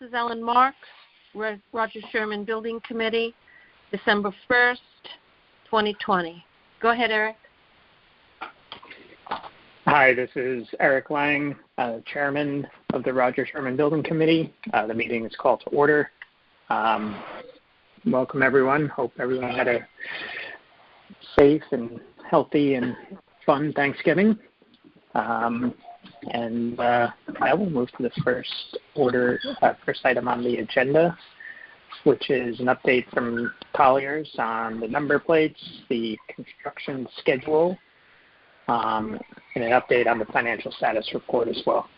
This is Ellen Marks, Roger Sherman Building Committee, December 1st, 2020. Go ahead, Eric. Hi, this is Eric Lang, Chairman of the Roger Sherman Building Committee. The meeting is called to order. Welcome, everyone. Hope everyone had a safe and healthy and fun Thanksgiving. And I will move to the first item on the agenda, which is an update from Colliers on the number plates, the construction schedule, and an update on the financial status report as well.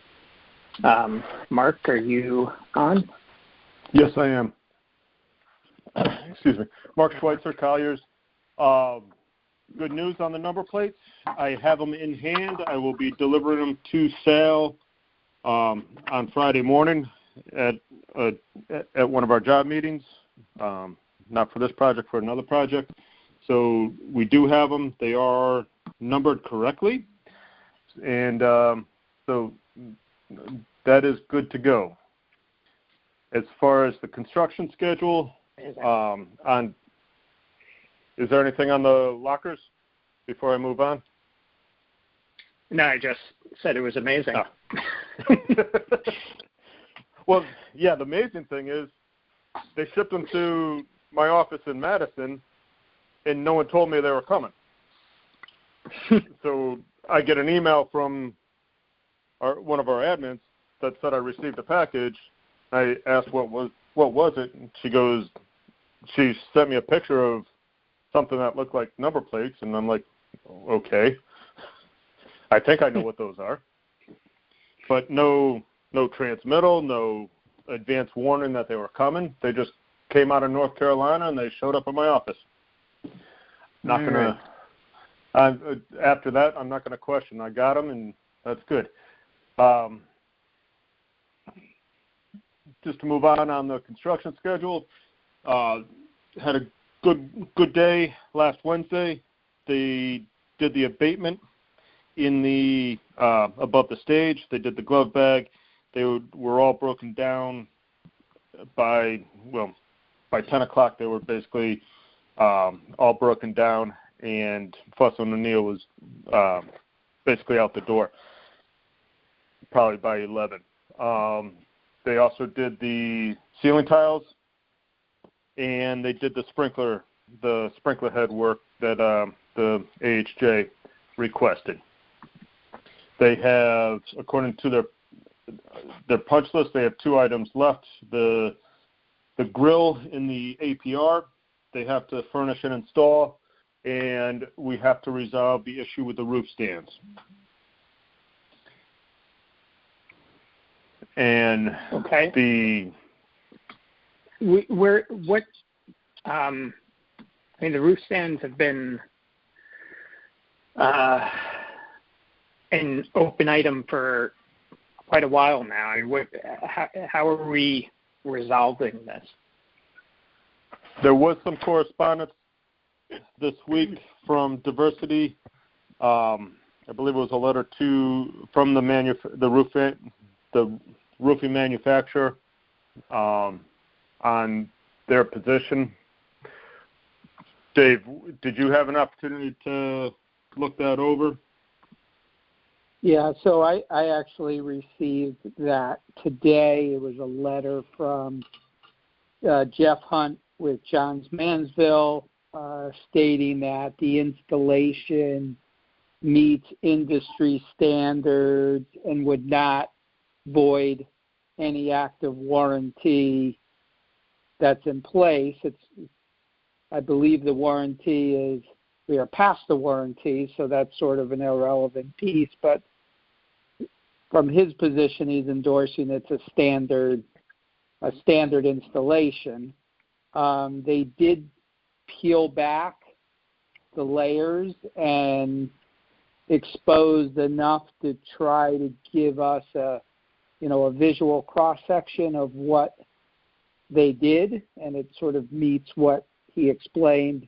Mark, are you on? Yes, I am. Excuse me. Mark Schweitzer, Colliers. Good news on the number plates. I have them in hand. I will be delivering them to Sal on Friday morning at one of our job meetings. Not for this project, for another project. So we do have them. They are numbered correctly, and so that is good to go. As far as the construction schedule, is there anything on the lockers before I move on? No, I just said it was amazing. Oh. Well, yeah, the amazing thing is they shipped them to my office in Madison, and no one told me they were coming. So I get an email from one of our admins that said I received a package. I asked what was it, and she sent me a picture of something that looked like number plates, and I'm like, okay, I think I know what those are. But no transmittal, no advance warning that they were coming. They just came out of North Carolina, and they showed up at my office. After that, I'm not going to question. I got them, and that's good. Just to move on the construction schedule, had a good day last Wednesday. They did the abatement in the above the stage. They did the glove bag. They were all broken down by 10 o'clock. They were basically all broken down, and Fuss and O'Neill was basically out the door probably by 11. They also did the ceiling tiles, and they did the sprinkler head work that the AHJ requested. They have, according to their punch list, they have 2 items left. The grill in the APR, they have to furnish and install, and we have to resolve the issue with the roof stands. And okay. the roof stands have been an open item for quite a while now. I mean, how are we resolving this? There was some correspondence this week from Diversity. I believe it was a letter from the roofing manufacturer on their position. Dave, did you have an opportunity to look that over? Yeah, so I actually received that today. It was a letter from Jeff Hunt with Johns Mansville stating that the installation meets industry standards and would not void any active warranty that's in place. I believe the warranty is, we are past the warranty, so that's sort of an irrelevant piece, but from his position, he's endorsing it's a standard installation. They did peel back the layers and exposed enough to try to give us a visual cross-section of what they did, and it sort of meets what he explained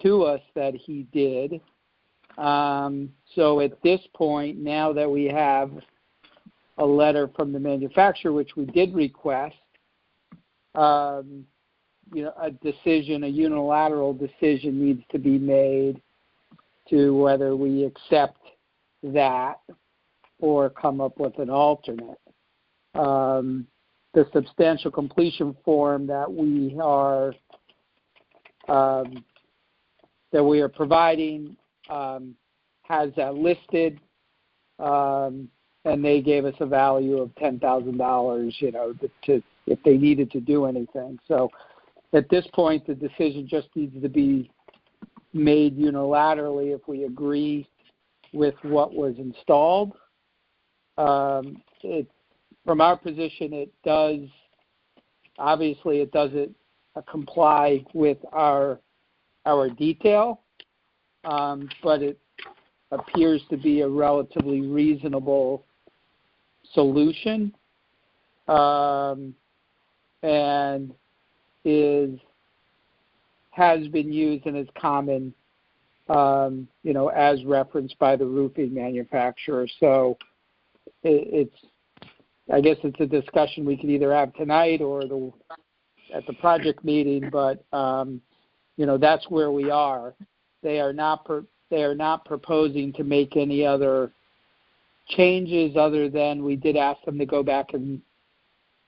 to us that he did. So at this point, now that we have a letter from the manufacturer, which we did request. A unilateral decision needs to be made to whether we accept that or come up with an alternate. The substantial completion form that we are providing has that listed, and they gave us a value of $10,000, if they needed to do anything. So at this point, the decision just needs to be made unilaterally if we agree with what was installed. From our position, it doesn't comply with our detail, but it appears to be a relatively reasonable solution, and has been used and is common, as referenced by the roofing manufacturer. So I guess it's a discussion we could either have tonight or at the project meeting, but that's where we are. They are not proposing to make any other changes other than we did ask them to go back and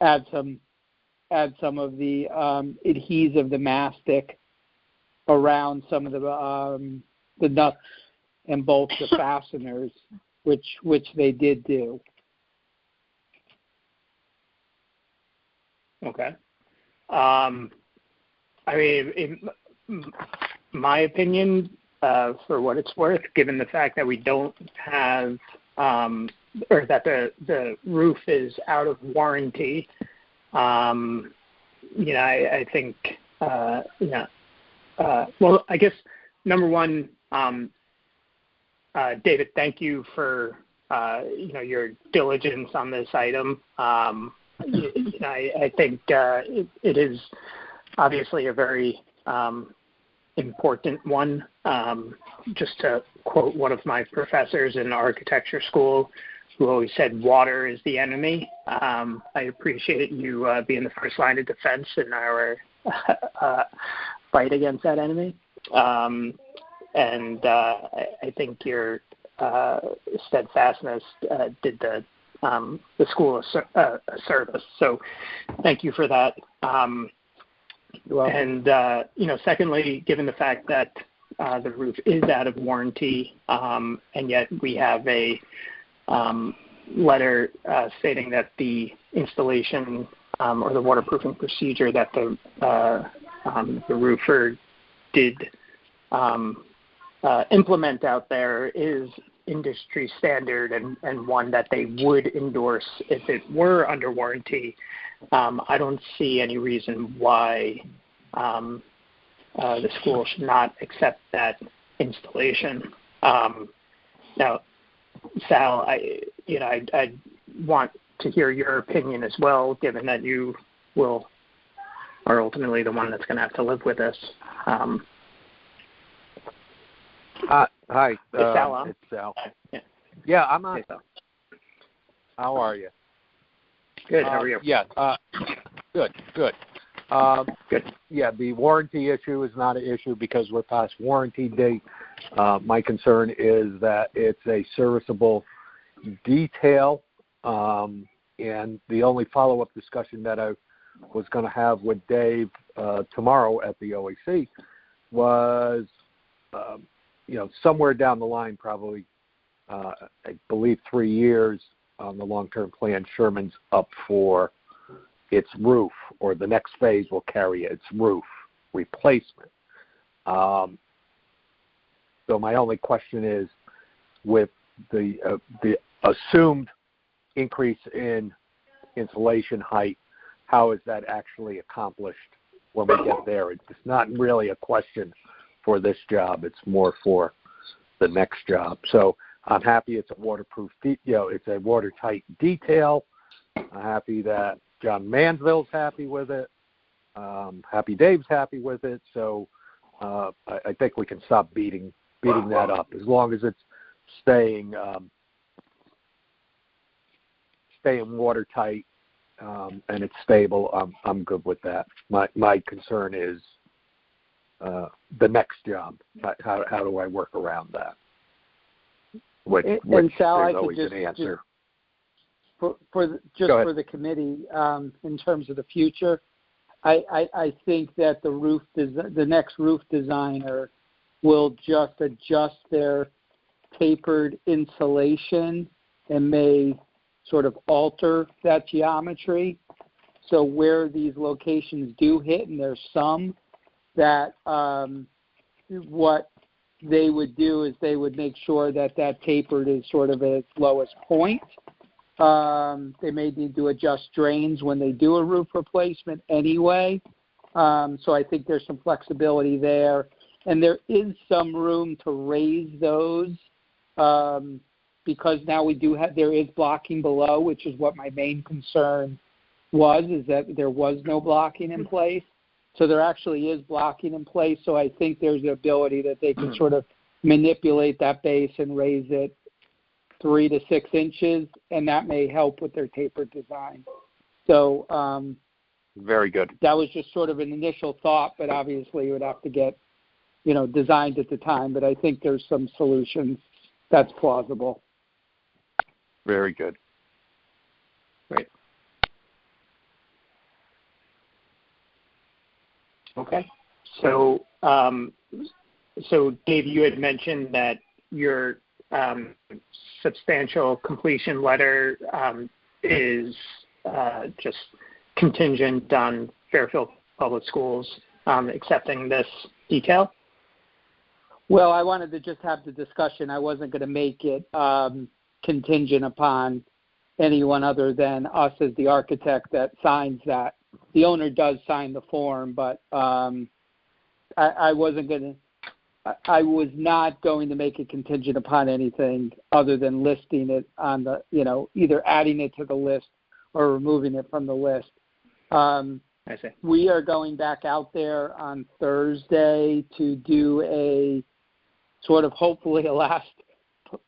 add some of the adhesive, the mastic, around some of the nuts and bolts, the fasteners, which they did do. Okay. In my opinion, for what it's worth, given the fact that we don't have, or that the roof is out of warranty, I think, well, I guess, number one, David, thank you for, your diligence on this item. I think it is obviously a very important one. Just to quote one of my professors in architecture school, who always said, "Water is the enemy." I appreciate you being the first line of defense in our fight against that enemy. And I think your steadfastness did the school a service. So thank you for that. You're welcome. And, secondly, given the fact that the roof is out of warranty, and yet we have a letter stating that the installation or the waterproofing procedure that the roofer did implement out there is industry standard and one that they would endorse if it were under warranty, I don't see any reason why the school should not accept that installation. Now, Sal, I want to hear your opinion as well, given that you are ultimately the one that's going to have to live with this. Hi, Sal, it's Sal. Yeah, I'm on. Hey, Sal. How are you? Good. How are you? Yeah. Good. Good. Yeah, the warranty issue is not an issue because we're past warranty date. My concern is that it's a serviceable detail, and the only follow-up discussion that I was going to have with Dave tomorrow at the OAC was, somewhere down the line, probably, I believe 3 years on the long-term plan, Sherman's up for its roof, or the next phase will carry its roof replacement. So my only question is, with the assumed increase in insulation height, how is that actually accomplished when we get there? It's not really a question for this job. It's more for the next job. So I'm happy it's a waterproof, it's a watertight detail. I'm happy that John Mansville's happy with it. Happy Dave's happy with it. So I think we can stop beating that up as long as it's staying staying watertight and it's stable, I'm good with that. My concern is the next job. How do I work around that? Which Sal, there's I always could an answer. for the committee, in terms of the future, I think that the next roof designer will just adjust their tapered insulation and may sort of alter that geometry. So where these locations do hit, and there's some that what they would do is they would make sure that tapered is sort of at its lowest point. They may need to adjust drains when they do a roof replacement anyway. So I think there's some flexibility there. And there is some room to raise those because now there is blocking below, which is what my main concern is that there was no blocking in place. So there actually is blocking in place. So I think there's the ability that they can sort of manipulate that base and raise it 3 to 6 inches, and that may help with their tapered design. So very good. That was just sort of an initial thought, but obviously it would have to get, designed at the time. But I think there's some solutions that's plausible. Very good. Great. Okay. So, Dave, you had mentioned that your substantial completion letter is just contingent on Fairfield Public Schools accepting this detail? Well, I wanted to just have the discussion. I wasn't going to make it contingent upon anyone other than us as the architect that signs that. The owner does sign the form, but I was not going to make it contingent upon anything other than listing it on the, either adding it to the list or removing it from the list. I see. We are going back out there on Thursday to do a sort of hopefully a last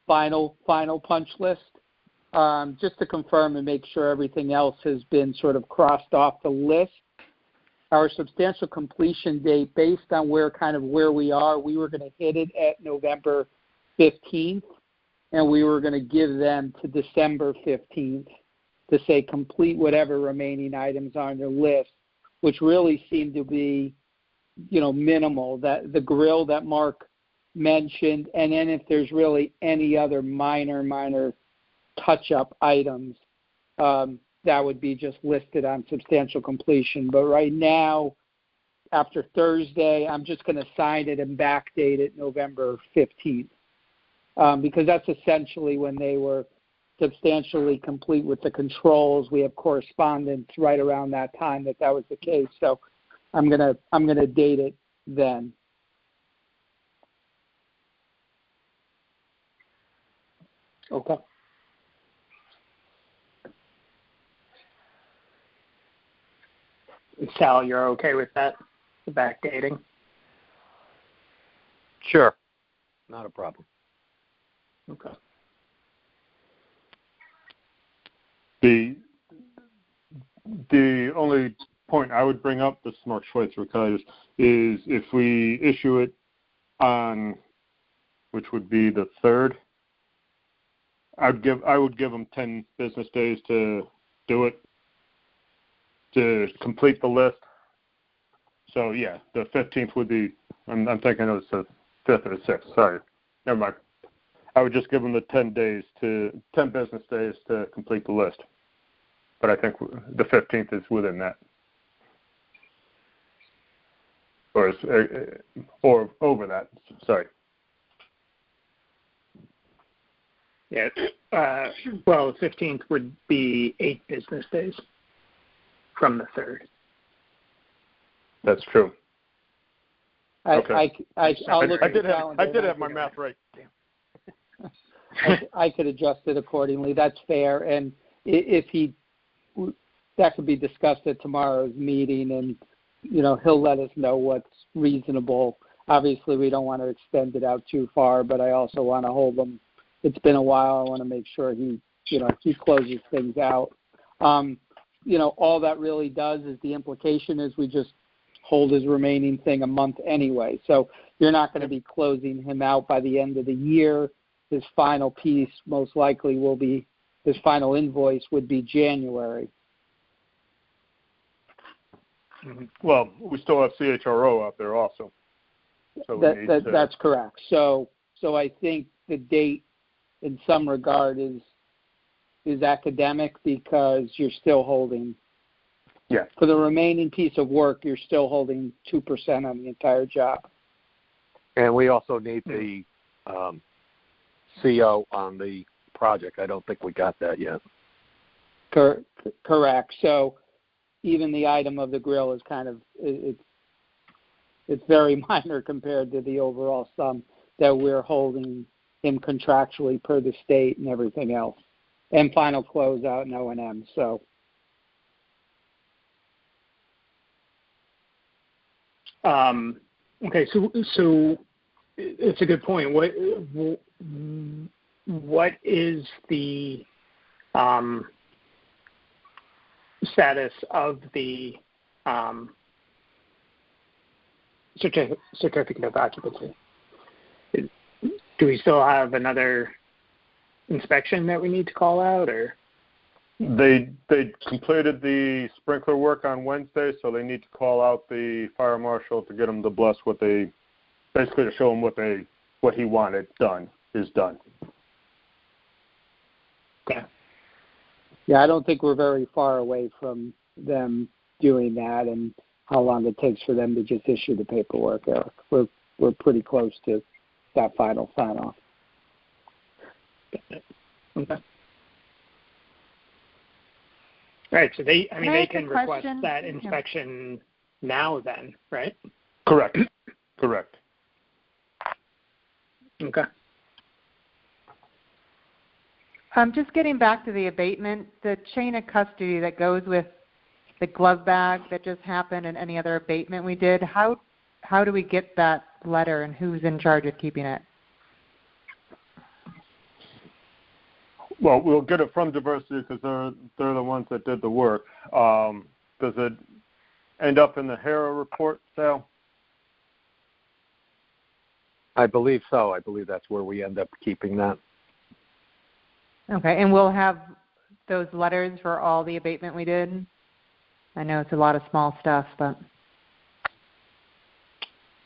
final punch list, just to confirm and make sure everything else has been sort of crossed off the list. Our substantial completion date, based on where we are, we were going to hit it at November 15th, and we were going to give them to December 15th to say complete whatever remaining items are on their list, which really seemed to be, minimal. That the grill that Mark mentioned, and then if there's really any other minor touch-up items, that would be just listed on substantial completion. But right now, after Thursday, I'm just going to sign it and backdate it November 15th, because that's essentially when they were substantially complete with the controls. We have correspondence right around that time that was the case. So I'm gonna date it then. Okay. Sal, you're okay with that, the backdating? Sure. Not a problem. Okay. The only point I would bring up, this is Mark Schweitzer, is if we issue it on, which would be the 3rd, I would give them 10 business days to do it, to complete the list. So yeah, the 15th would be. I'm thinking it was the 5th or the 6th. Sorry, never mind. I would just give them the 10 business days to complete the list. But I think the 15th is within that, or over that. Sorry. Yeah. Well, the 15th would be 8 business days from the 3rd. That's true. Okay. I'll look at the calendar. I did have my math right. Damn. I could adjust it accordingly. That's fair. And that could be discussed at tomorrow's meeting, and he'll let us know what's reasonable. Obviously, we don't want to extend it out too far, but I also want to hold him. It's been a while. I want to make sure he he closes things out. All that really does is the implication is we just hold his remaining thing a month anyway. So you're not going to be closing him out by the end of the year. His final piece most likely will be, his final invoice would be January. Well, we still have CHRO out there also. So that's correct. So I think the date in some regard is academic because you're still holding, for the remaining piece of work, you're still holding 2% on the entire job. And we also need the CO on the project. I don't think we got that yet. Correct. So even the item of the grill is kind of, it's very minor compared to the overall sum that we're holding him contractually per the state and everything else, and final closeout and O&M. So, okay, so it's a good point. What is the status of the certificate of occupancy? Do we still have another inspection that we need to call out, or? They completed the sprinkler work on Wednesday, so they need to call out the fire marshal to get them to bless what they, basically to show him what he wanted done is done. Okay. Yeah, I don't think we're very far away from them doing that, and how long it takes for them to just issue the paperwork, Eric. We're pretty close to that final sign-off. Okay. All right, so they can request that inspection now then, right? Correct. Okay. Just getting back to the abatement, the chain of custody that goes with the glove bag that just happened and any other abatement we did, how do we get that letter and who's in charge of keeping it? Well, we'll get it from diversity because they're the ones that did the work. Does it end up in the HERA report, Sal? I believe so. I believe that's where we end up keeping that. Okay, and we'll have those letters for all the abatement we did? I know it's a lot of small stuff, but...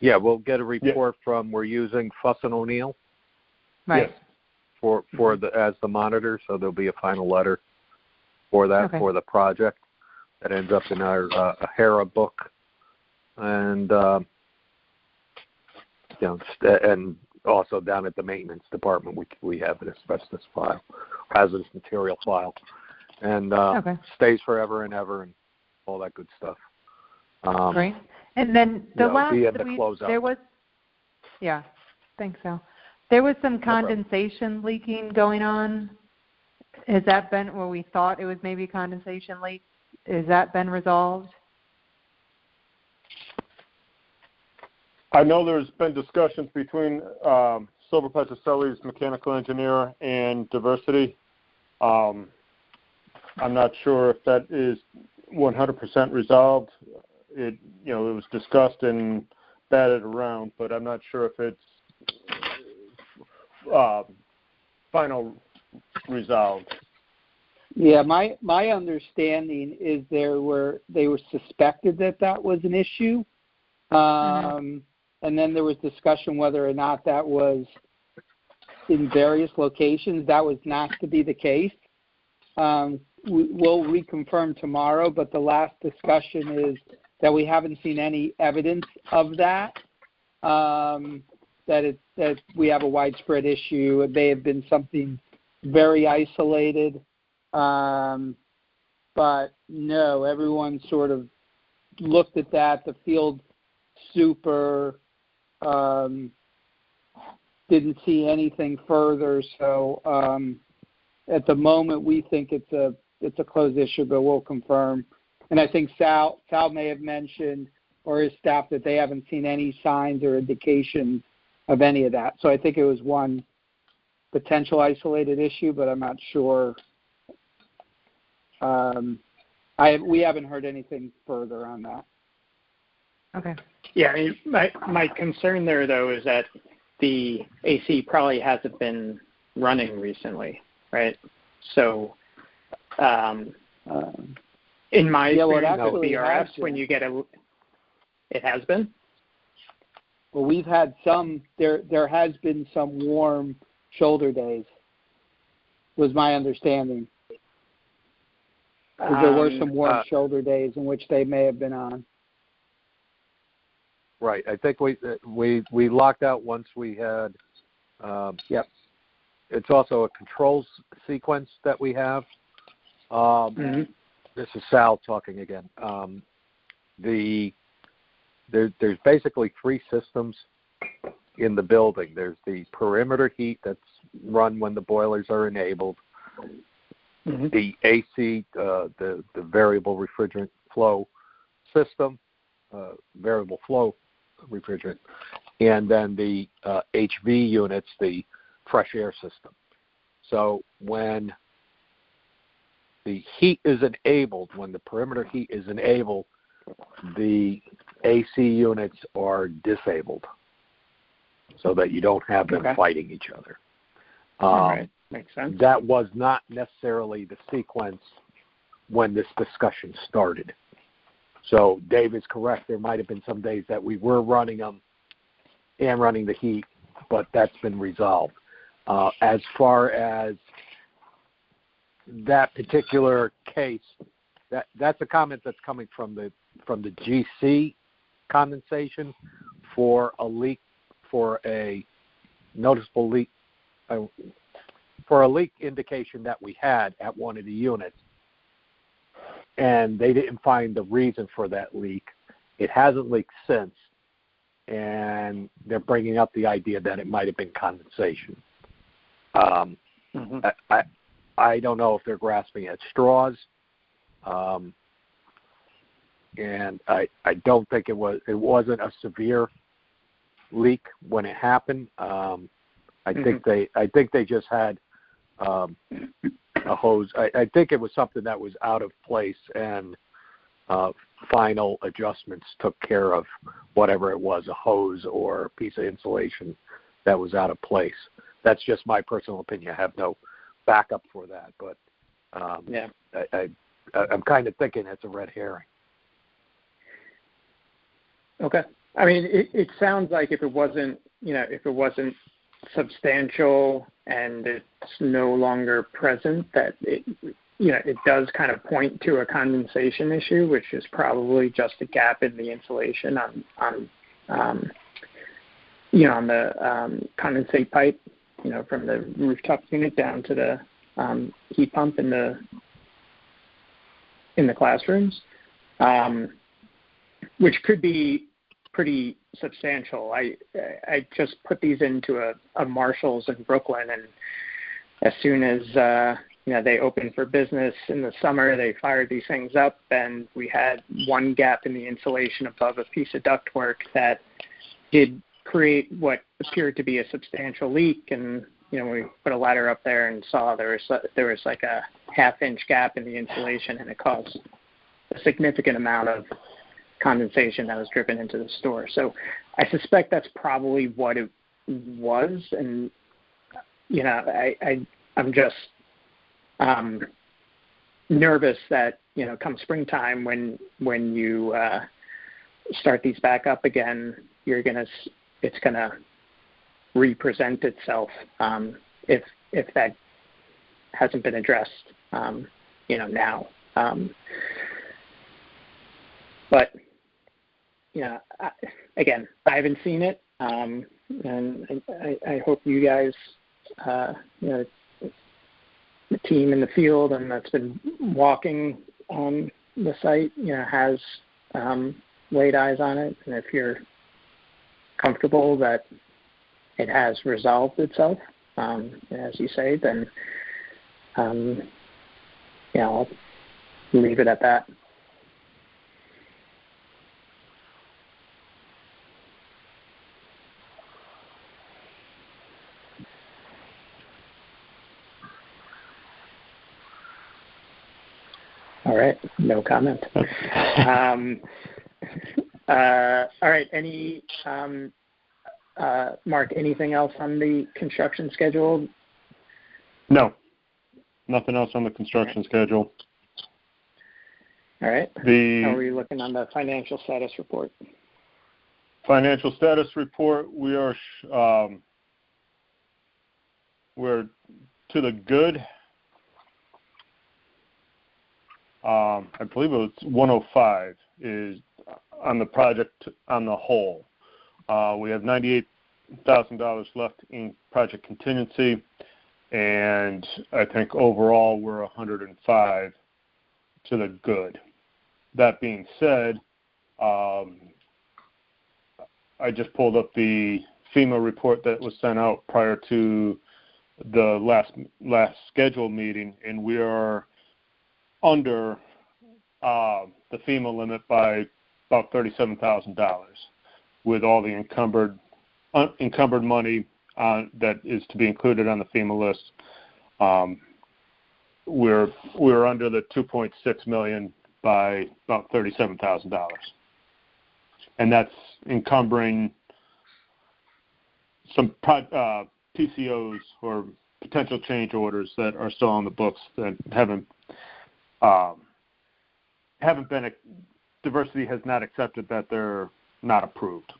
Yeah, we'll get a report from, we're using Fuss & O'Neill. Right. Yes. For as the monitor, so there'll be a final letter for that, for the project that ends up in our HERA book, and and also down at the maintenance department we have an asbestos file, hazardous material file, and stays forever and ever and all that good stuff. Great. And then the last there was, thanks, Al. There was some condensation leaking going on. Has that been where we thought it was maybe condensation leak? Has that been resolved? I know there's been discussions between Silver Petrocelli's mechanical engineer and diversity. I'm not sure if that is 100% resolved. It was discussed and batted around, but I'm not sure if it's final resolved. Yeah, my understanding is they were suspected that was an issue, and then there was discussion whether or not that was in various locations. That was not to be the case. We'll reconfirm tomorrow, but the last discussion is that we haven't seen any evidence of that. That we have a widespread issue. It may have been something very isolated, but no, everyone sort of looked at that. The field super didn't see anything further. So at the moment, we think it's a closed issue, but we'll confirm. And I think Sal may have mentioned, or his staff, that they haven't seen any signs or indications of any of that. So I think it was one potential isolated issue, but I'm not sure We haven't heard anything further on that. Okay. Yeah, I mean, my concern there, though, is that the AC probably hasn't been running recently, right? So, in my experience with VRFs, when you get it has been? Well, we've had some, there has been some warm shoulder days, was my understanding. There were some warm shoulder days in which they may have been on. Right. I think we locked out once we had. Yep. It's also a controls sequence that we have. This is Sal talking again. There's basically three systems in the building. There's the perimeter heat that's run when the boilers are enabled. The AC, the variable refrigerant flow system, variable flow refrigerant, and then the HV units, the fresh air system. So when the heat is enabled, when the perimeter heat is enabled, the AC units are disabled so that you don't have them fighting each other. All right. Makes sense. That was not necessarily the sequence when this discussion started. So Dave is correct. There might have been some days that we were running them and running the heat, but that's been resolved. As far as that particular case, that's a comment that's coming from the GC condensation for a leak, for a noticeable leak, for a leak indication that we had at one of the units. And they didn't find the reason for that leak. It hasn't leaked since, and they're bringing up the idea that it might have been condensation. I don't know if they're grasping at straws, and I don't think it wasn't a severe leak when it happened. I think they just had a hose. I think it was something that was out of place, and final adjustments took care of whatever it was, a hose or a piece of insulation that was out of place. That's just my personal opinion. I have no backup for that, but I'm kind of thinking it's a red herring. Okay. I mean, it sounds like if it wasn't substantial and it's no longer present, that it does kind of point to a condensation issue, which is probably just a gap in the insulation on the condensate pipe, from the rooftop unit down to the heat pump in the classrooms, which could be pretty substantial. I just put these into a Marshall's in Brooklyn, and as soon as they opened for business in the summer, they fired these things up, and we had one gap in the insulation above a piece of ductwork that did create what appeared to be a substantial leak. And we put a ladder up there and saw there was like a half-inch gap in the insulation, and it caused a significant amount of condensation that was driven into the store. So I suspect that's probably what it was. And I'm just nervous that come springtime, when you start these back up again, it's gonna represent itself if that hasn't been addressed now. But again, I haven't seen it, and I hope you guys, the team in the field and that's been walking on the site, has laid eyes on it. And if you're comfortable that it has resolved itself, as you say, then I'll leave it at that. All right, no comment. All right, Mark, anything else on the construction schedule? No, nothing else on the construction schedule. All right. How are you looking on the financial status report? Financial status report, we're to the good. I believe it was 105 is on the project on the whole. We have $98,000 left in project contingency, and I think overall we're 105 to the good. That being said, I just pulled up the FEMA report that was sent out prior to the last scheduled meeting, and we are under the FEMA limit by about $37,000 with all the encumbered money that is to be included on the FEMA list. We're under the $2.6 million by about $37,000, and that's encumbering some PCOs or potential change orders that are still on the books that haven't been. Diversity has not accepted that they're not approved.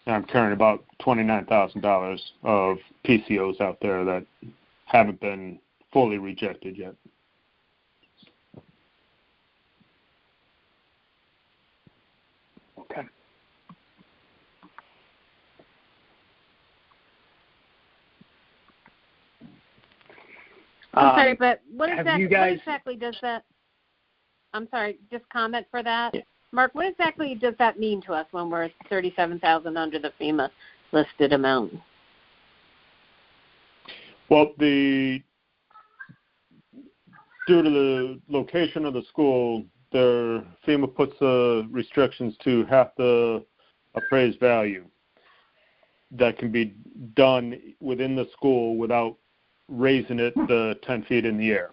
And I'm carrying about $29,000 of PCOs out there that haven't been fully rejected yet. Okay. I'm sorry, but what exactly does that? I'm sorry, just comment for that. Yeah. Mark, what exactly does that mean to us when we're $37,000 under the FEMA listed amount? Well, due to the location of the school, FEMA puts the restrictions to half the appraised value that can be done within the school without raising it the 10 feet in the air.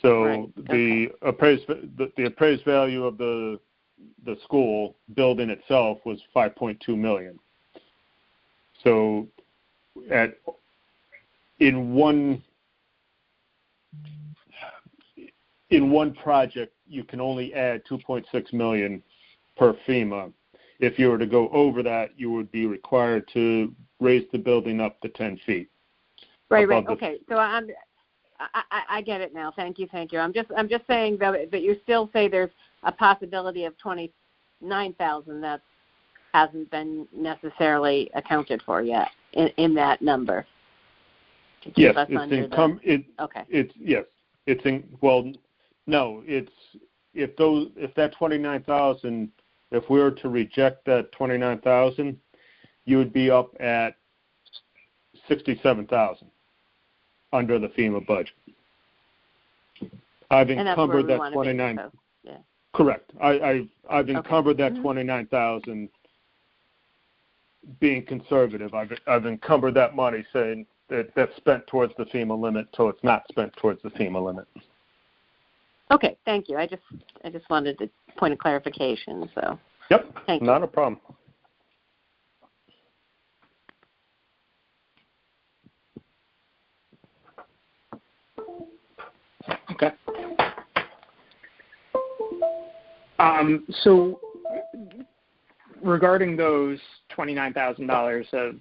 So right. Okay. The appraised value of the school building itself was $5.2 million. So in one project, you can only add $2.6 million per FEMA. If you were to go over that, you would be required to raise the building up to 10 feet. Right. Okay. So I get it now. Thank you. I'm just saying that you still say there's a possibility of $29,000 that hasn't been necessarily accounted for yet in that number. Yes, if that 29,000, if we were to reject that 29,000, you would be up at 67,000 under the FEMA budget. I've encumbered that 29. So, yeah. Correct. I've encumbered that 29,000. Being conservative, I've encumbered that money, saying that that's spent towards the FEMA limit, so it's not spent towards the FEMA limit. Okay, thank you. I just wanted a point of clarification. So. Yep. Thank you. Not a problem. Okay. So regarding those $29,000 of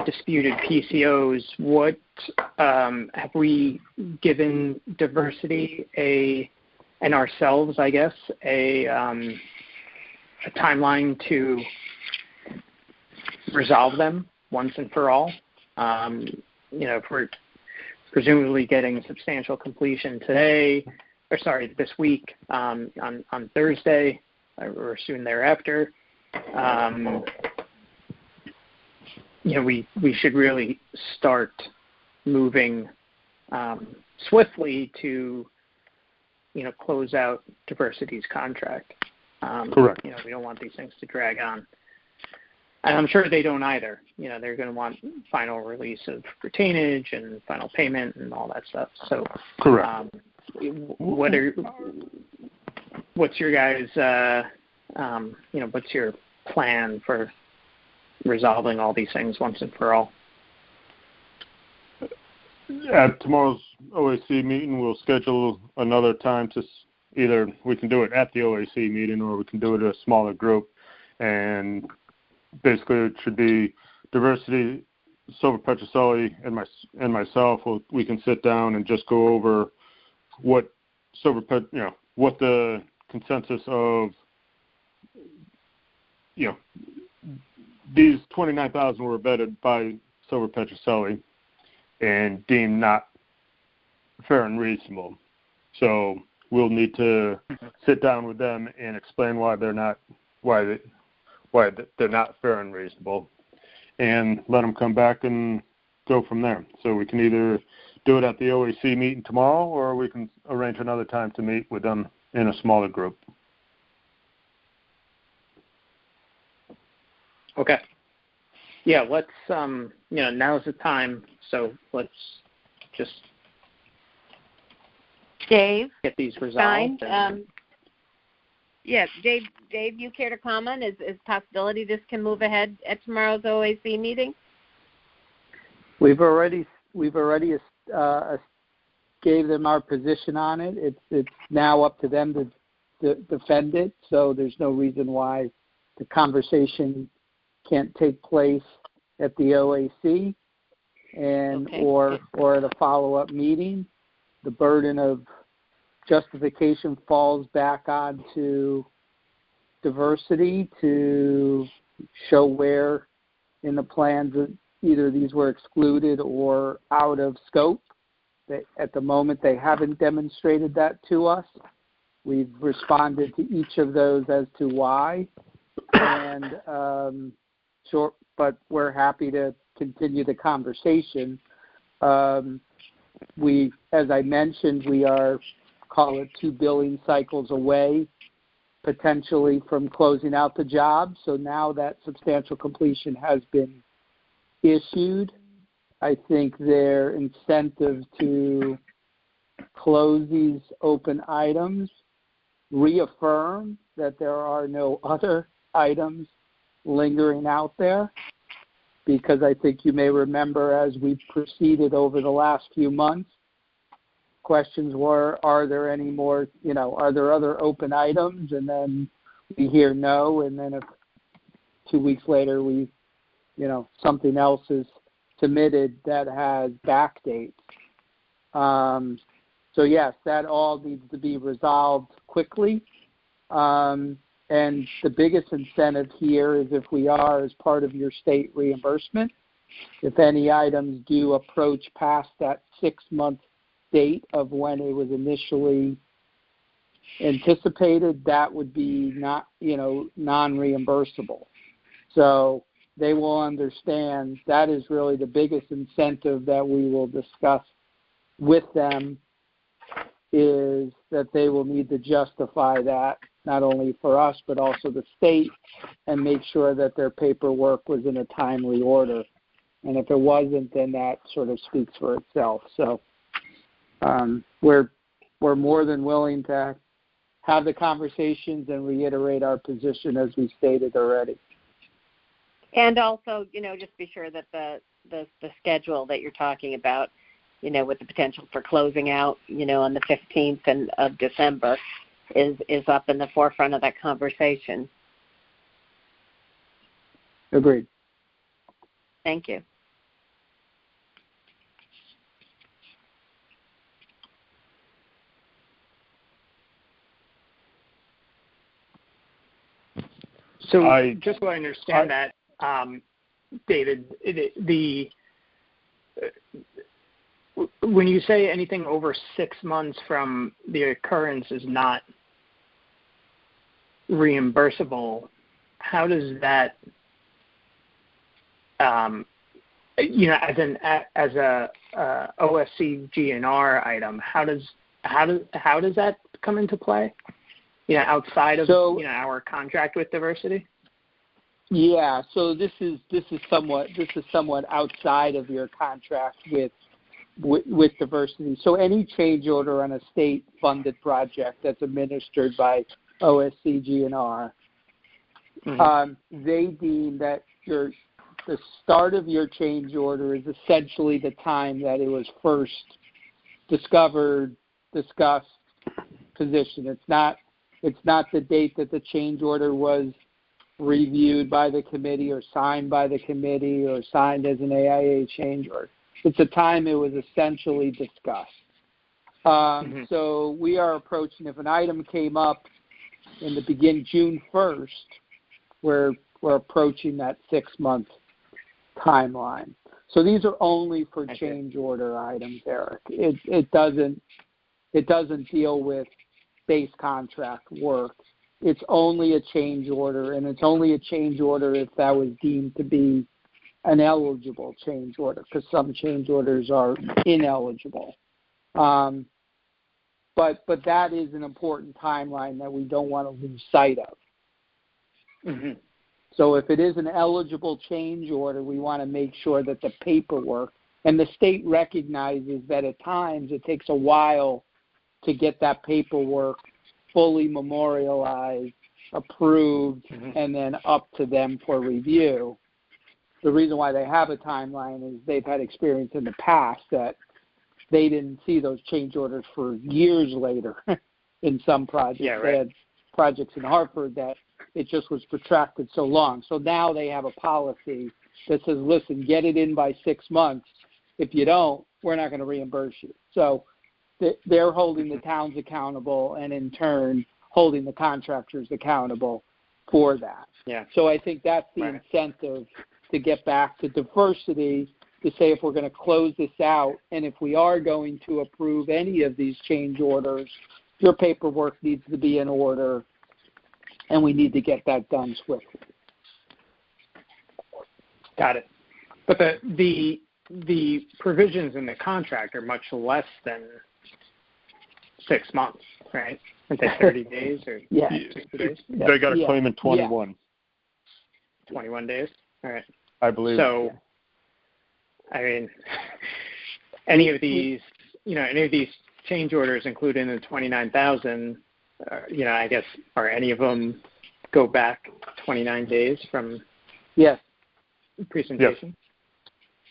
disputed PCOs, what have we given Diversity and ourselves, I guess, a timeline to resolve them once and for all? If we're presumably getting substantial completion this week on Thursday or soon thereafter, we should really start moving swiftly to close out Diversity's contract. Correct. We don't want these things to drag on. And I'm sure they don't either. They're going to want final release of retainage and final payment and all that stuff. So correct. what's your guys' what's your plan for resolving all these things once and for all? At tomorrow's OAC meeting, we'll schedule another time to either we can do it at the OAC meeting or we can do it in a smaller group. And basically it should be diversity, Silver Petroselli, and myself. We can sit down and just go over what what the consensus of, these 29,000 were vetted by Silver Petroselli and deemed not fair and reasonable. So we'll need to sit down with them and explain why they're not fair and reasonable, and let them come back and go from there. So we can either do it at the OAC meeting tomorrow, or we can arrange another time to meet with them in a smaller group. Okay. Yeah, let's now's the time, so let's just Dave, get these resolved. Yes, Dave, you care to comment? Is possibility this can move ahead at tomorrow's OAC meeting? We've already gave them our position on it. It's now up to them to defend it. So there's no reason why the conversation can't take place at the OAC or at a follow-up meeting. The burden of justification falls back onto diversity to show where in the plans either these were excluded or out of scope. At the moment, they haven't demonstrated that to us. We've responded to each of those as to why, and but we're happy to continue the conversation. As I mentioned, we are, call it 2 billing cycles away, potentially from closing out the job. So now that substantial completion has been issued, I think their incentive to close these open items, reaffirm that there are no other items lingering out there, because I think you may remember as we proceeded over the last few months, questions were, are there any more, are there other open items? And then we hear no, and then 2 weeks later something else is submitted that has back dates. So yes, that all needs to be resolved quickly. And the biggest incentive here is if we are, as part of your state reimbursement, if any items do approach past that 6-month date of when it was initially anticipated, that would be not, non-reimbursable. So they will understand that is really the biggest incentive that we will discuss with them, is that they will need to justify that, not only for us but also the state, and make sure that their paperwork was in a timely order. And if it wasn't, then that sort of speaks for itself. So we're more than willing to have the conversations and reiterate our position as we stated already. And also, just be sure that the schedule that you're talking about, with the potential for closing out, on the 15th of December is up in the forefront of that conversation. Agreed. Thank you. So just so I understand that, David, when you say anything over 6 months from the occurrence is not reimbursable, how does that, as a OSC GNR item, how does that come into play? Outside of our contract with diversity? Yeah, so this is somewhat outside of your contract with with diversity. So any change order on a state-funded project that's administered by OSCG&R, they deem that the start of your change order is essentially the time that it was first discovered, discussed, positioned. It's not the date that the change order was reviewed by the committee or signed by the committee or signed as an AIA change order. It's the time it was essentially discussed. So we are approaching, if an item came up in the June 1st, we're approaching that 6-month timeline. So these are only for change order items, Eric. It doesn't deal with base contract work. It's only a change order, and it's only a change order if that was deemed to be an eligible change order, because some change orders are ineligible. But that is an important timeline that we don't want to lose sight of. So if it is an eligible change order, we want to make sure that the paperwork, and the state recognizes that at times it takes a while to get that paperwork fully memorialized, approved, and then up to them for review. The reason why they have a timeline is they've had experience in the past that they didn't see those change orders for years later in some projects. Yeah, right. They had projects in Hartford that it just was protracted so long. So now they have a policy that says, listen, get it in by 6 months. If you don't, we're not going to reimburse you. So they're holding the towns accountable and, in turn, holding the contractors accountable for that. Yeah. So I think that's the incentive to get back to diversity, to say if we're going to close this out and if we are going to approve any of these change orders, your paperwork needs to be in order, and we need to get that done swiftly. Got it. But the provisions in the contract are much less than 6 months, right? Aren't they 30 days or 60 days? They got a claim in 21. 21 days? All right. I believe. So, I mean, any of these change orders included in the 29,000, I guess, are any of them go back 29 days from presentation?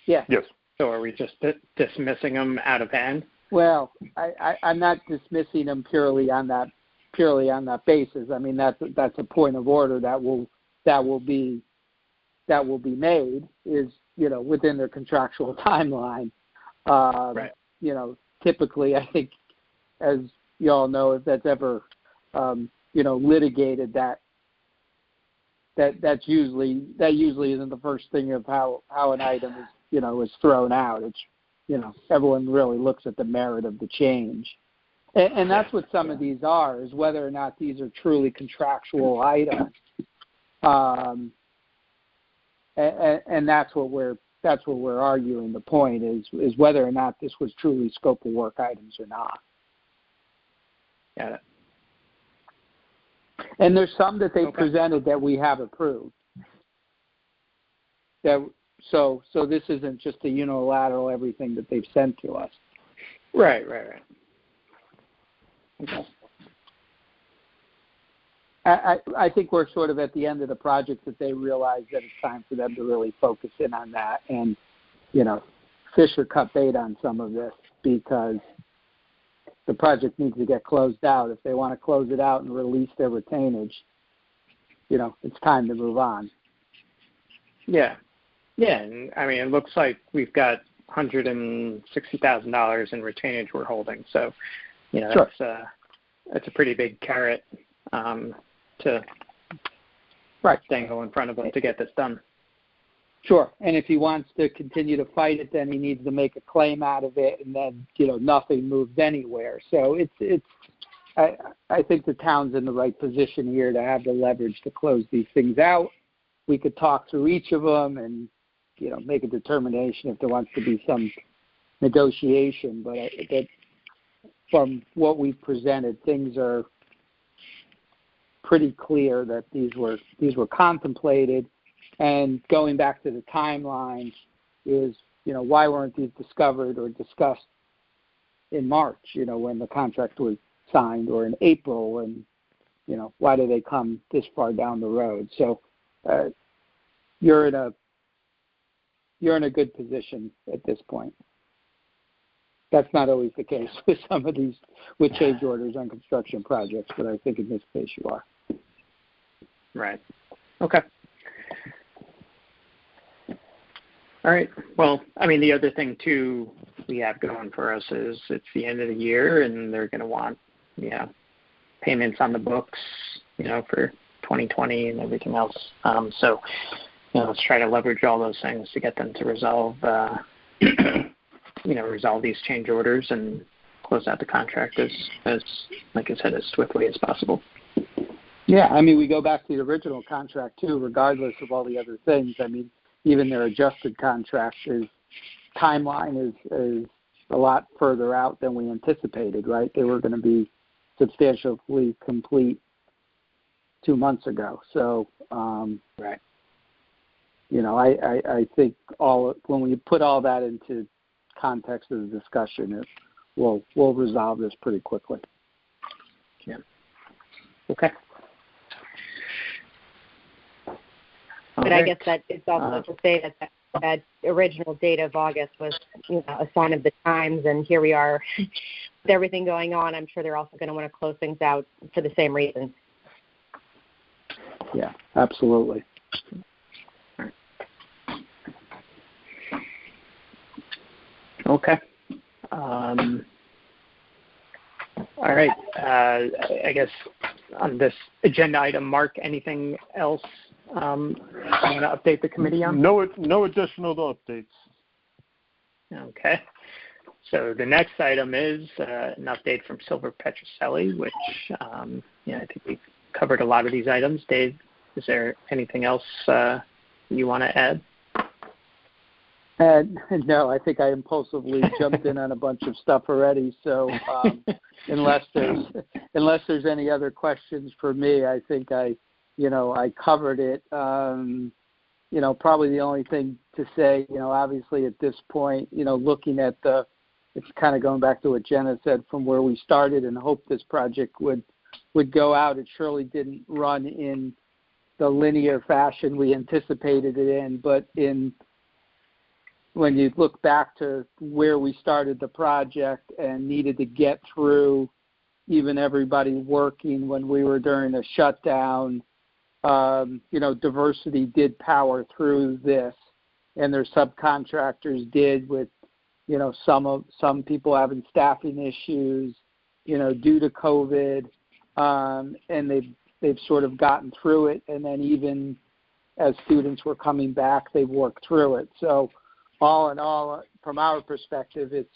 Yes. Yes. So are we just dismissing them out of hand? Well, I'm not dismissing them purely on that basis. I mean, that's a point of order that will be made is within their contractual timeline. Right. Typically, I think, as you all know, if that's ever litigated, that usually isn't the first thing of how an item is thrown out. It's everyone really looks at the merit of the change. And that's what some of these are, is whether or not these are truly contractual items. And that's what we're arguing. The point is whether or not this was truly scope of work items or not. Got it. And there's some that they presented that we have approved. So this isn't just a unilateral everything that they've sent to us. Right. Okay. I think we're sort of at the end of the project that they realize that it's time for them to really focus in on that and, fish or cut bait on some of this, because the project needs to get closed out. If they want to close it out and release their retainage, it's time to move on. Yeah. Yeah, and I mean, it looks like we've got $160,000 in retainage we're holding. So, sure. That's a pretty big carrot to dangle in front of him to get this done. Sure, and if he wants to continue to fight it, then he needs to make a claim out of it, and then nothing moves anywhere. So I think the town's in the right position here to have the leverage to close these things out. We could talk through each of them and make a determination if there wants to be some negotiation. But from what we've presented, things are pretty clear that these were contemplated. And going back to the timeline is, why weren't these discovered or discussed in March, when the contract was signed, or in April, and, why do they come this far down the road? So you're in a good position at this point. That's not always the case with some of these, with change orders on construction projects, but I think in this case you are. Right. Okay. All right. Well, the other thing, too, we have going for us is it's the end of the year, and they're going to want, payments on the books, for 2020 and everything else. So, let's try to leverage all those things to get them to resolve, resolve these change orders and close out the contract as like I said, as swiftly as possible. Yeah, we go back to the original contract, too, regardless of all the other things. Even their adjusted contract timeline is a lot further out than we anticipated, right? They were going to be substantially complete 2 months ago. So, right. I think when we put all that into context of the discussion, we'll resolve this pretty quickly. Yeah. Okay. But I guess that it's also to say that original date of August was, a sign of the times, and here we are with everything going on. I'm sure they're also going to want to close things out for the same reason. Yeah, absolutely. Okay. All right. I guess on this agenda item, Mark, anything else you want to update the committee on? No additional updates. Okay. So the next item is an update from Silver Petrocelli, which I think we've covered a lot of these items. Dave, is there anything else you want to add? No, I think I impulsively jumped in on a bunch of stuff already. So unless there's any other questions for me, I think I covered it. Probably the only thing to say, obviously at this point, looking at it's kind of going back to what Jenna said from where we started and hoped this project would go out. It surely didn't run in the linear fashion we anticipated it in, but when you look back to where we started the project and needed to get through even everybody working when we were during a shutdown, diversity did power through this, and their subcontractors did with, some people having staffing issues, due to COVID, and they've sort of gotten through it. And then even as students were coming back, they've worked through it. So all in all, from our perspective, it's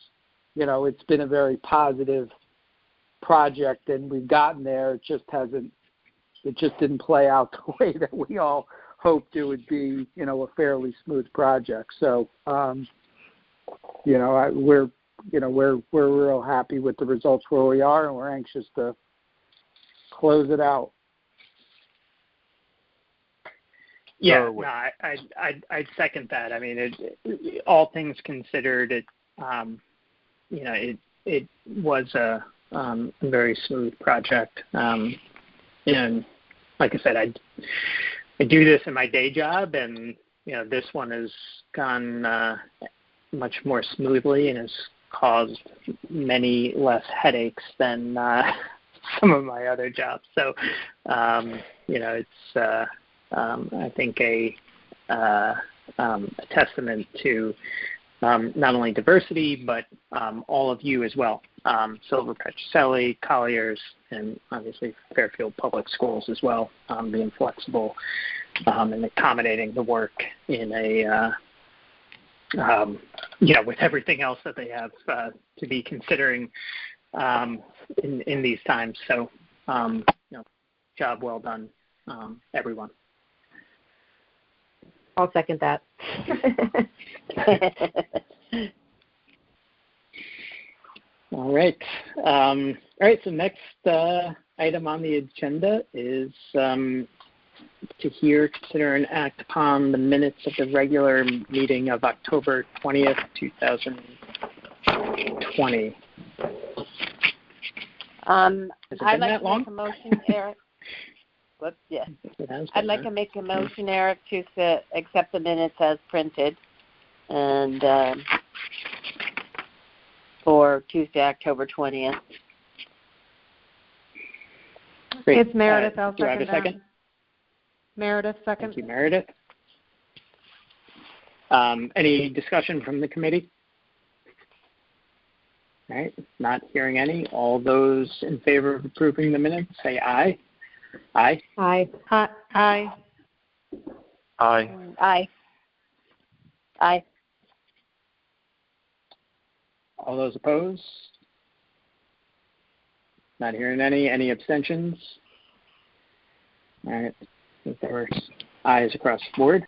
been a very positive project, and we've gotten there. It just didn't play out the way that we all hoped it would be, a fairly smooth project. So, we're real happy with the results where we are, and we're anxious to close it out. Yeah, no, I'd second that. All things considered, it was a very smooth project. And like I said, I do this in my day job, and this one has gone much more smoothly and has caused many less headaches than some of my other jobs. So, it's I think a testament to not only diversity, but all of you as well. Silver Petrocelli, Colliers, and obviously Fairfield Public Schools as well, being flexible and accommodating the work in a, with everything else that they have to be considering in these times. So, job well done, everyone. I'll second that. All right. So next item on the agenda is to hear, consider, and act upon the minutes of the regular meeting of October 20th, 2020. I'd like to make a motion, Eric. Whoops, yes. I'd like to make a motion, Eric, to accept the minutes as printed, and for Tuesday, October 20th. Great. It's Meredith. I'll do I have a second? Meredith, second. Thank you, Meredith. Any discussion from the committee? All right, not hearing any. All those in favor of approving the minutes, say aye. Aye. Aye. Aye. Aye. Aye. Aye. All those opposed? Not hearing any. Any abstentions? All right. I think there were ayes across the board.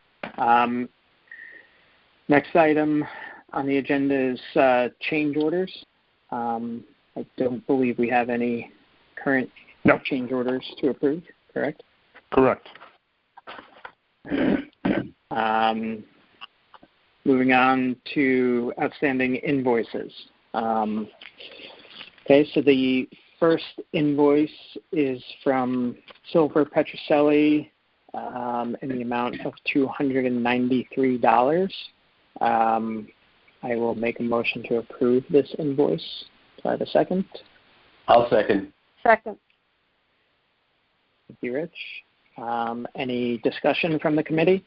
Next item on the agenda is change orders. I don't believe we have any current change orders to approve, correct? Correct. Moving on to outstanding invoices. Okay, so the first invoice is from Silver Petrocelli in the amount of $293. I will make a motion to approve this invoice. Do I have a second? I'll second. Second. Thank you, Rich. Any discussion from the committee?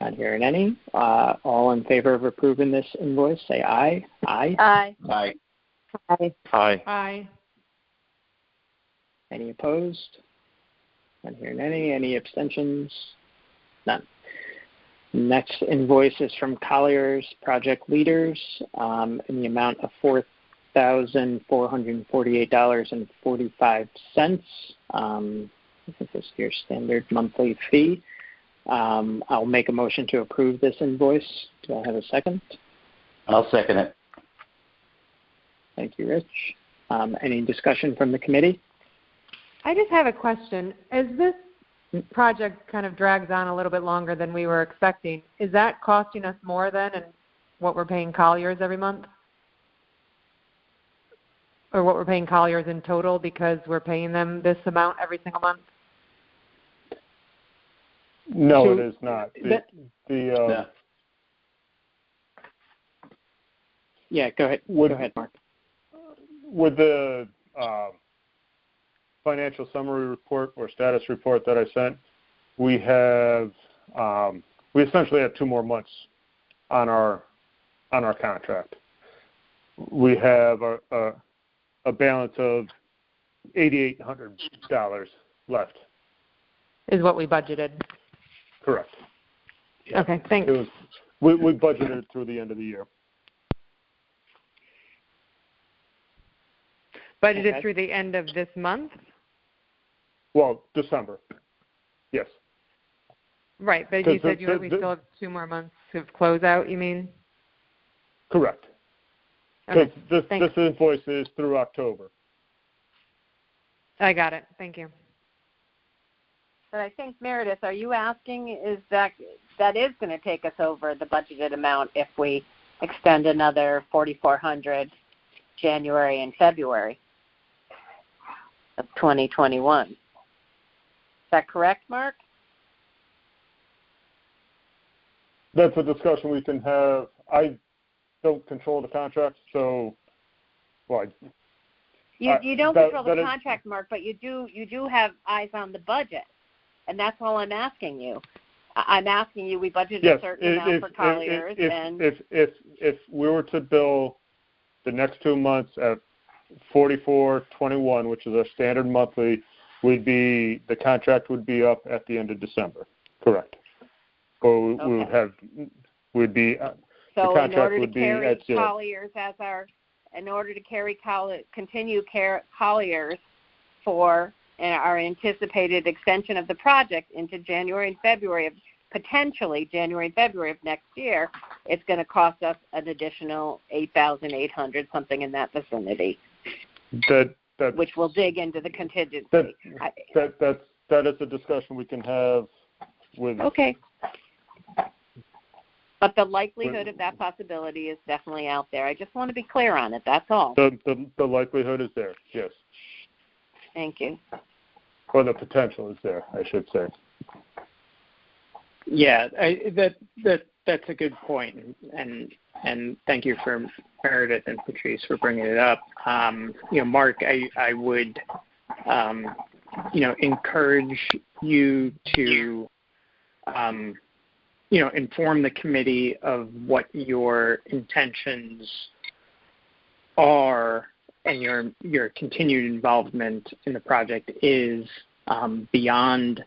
Not hearing any. All in favor of approving this invoice, say aye. Aye. Aye. Aye. Aye. Aye. Aye. Any opposed? Not hearing any. Any abstentions? None. Next invoice is from Collier's Project Leaders in the amount of $4,448.45. I think this is your standard monthly fee. I'll make a motion to approve this invoice. Do I have a second? I'll second it. Thank you, Rich. Any discussion from the committee? I just have a question. As this project kind of drags on a little bit longer than we were expecting, is that costing us more than and what we're paying Colliers every month? Or what we're paying Colliers in total because we're paying them this amount every single month? No, So it is not. Yeah, go ahead. Go ahead, Mark. With the financial summary report or status report that I sent, we essentially have 2 more months on our contract. We have a balance of $8,800 left. Is what we budgeted. Correct. Yeah. Okay, thanks. We budgeted through the end of the year. Budgeted through the end of this month? Well, December. Yes. Right, but you said we still have 2 more months of closeout, you mean? Correct. Okay, this invoice is through October. I got it. Thank you. But I think, Meredith, are you asking is that is going to take us over the budgeted amount if we extend another $4,400 January and February of 2021? Is that correct, Mark? That's a discussion we can have. I don't control the contract, so you don't control the contract, Mark, but you do have eyes on the budget, and that's all I'm asking you. I'm asking you. We budgeted a certain amount for Colliers, if we were to bill the next 2 months at $44.21, which is our standard monthly, the contract would be up at the end of December. Correct. Or we'd be. So the in order to would carry be at Colliers continue Colliers for our anticipated extension of the project into January and February potentially January and February of next year, it's going to cost us an additional $8,800, something in that vicinity. Which will dig into the contingency. that is a discussion we can have with. Okay. But the likelihood of that possibility is definitely out there. I just want to be clear on it. That's all. The likelihood is there. Yes. Thank you. Or the potential is there, I should say. Yeah, that's a good point, and thank you for Meredith and Patrice for bringing it up. Mark, I would encourage you to inform the committee of what your intentions are and your continued involvement in the project is beyond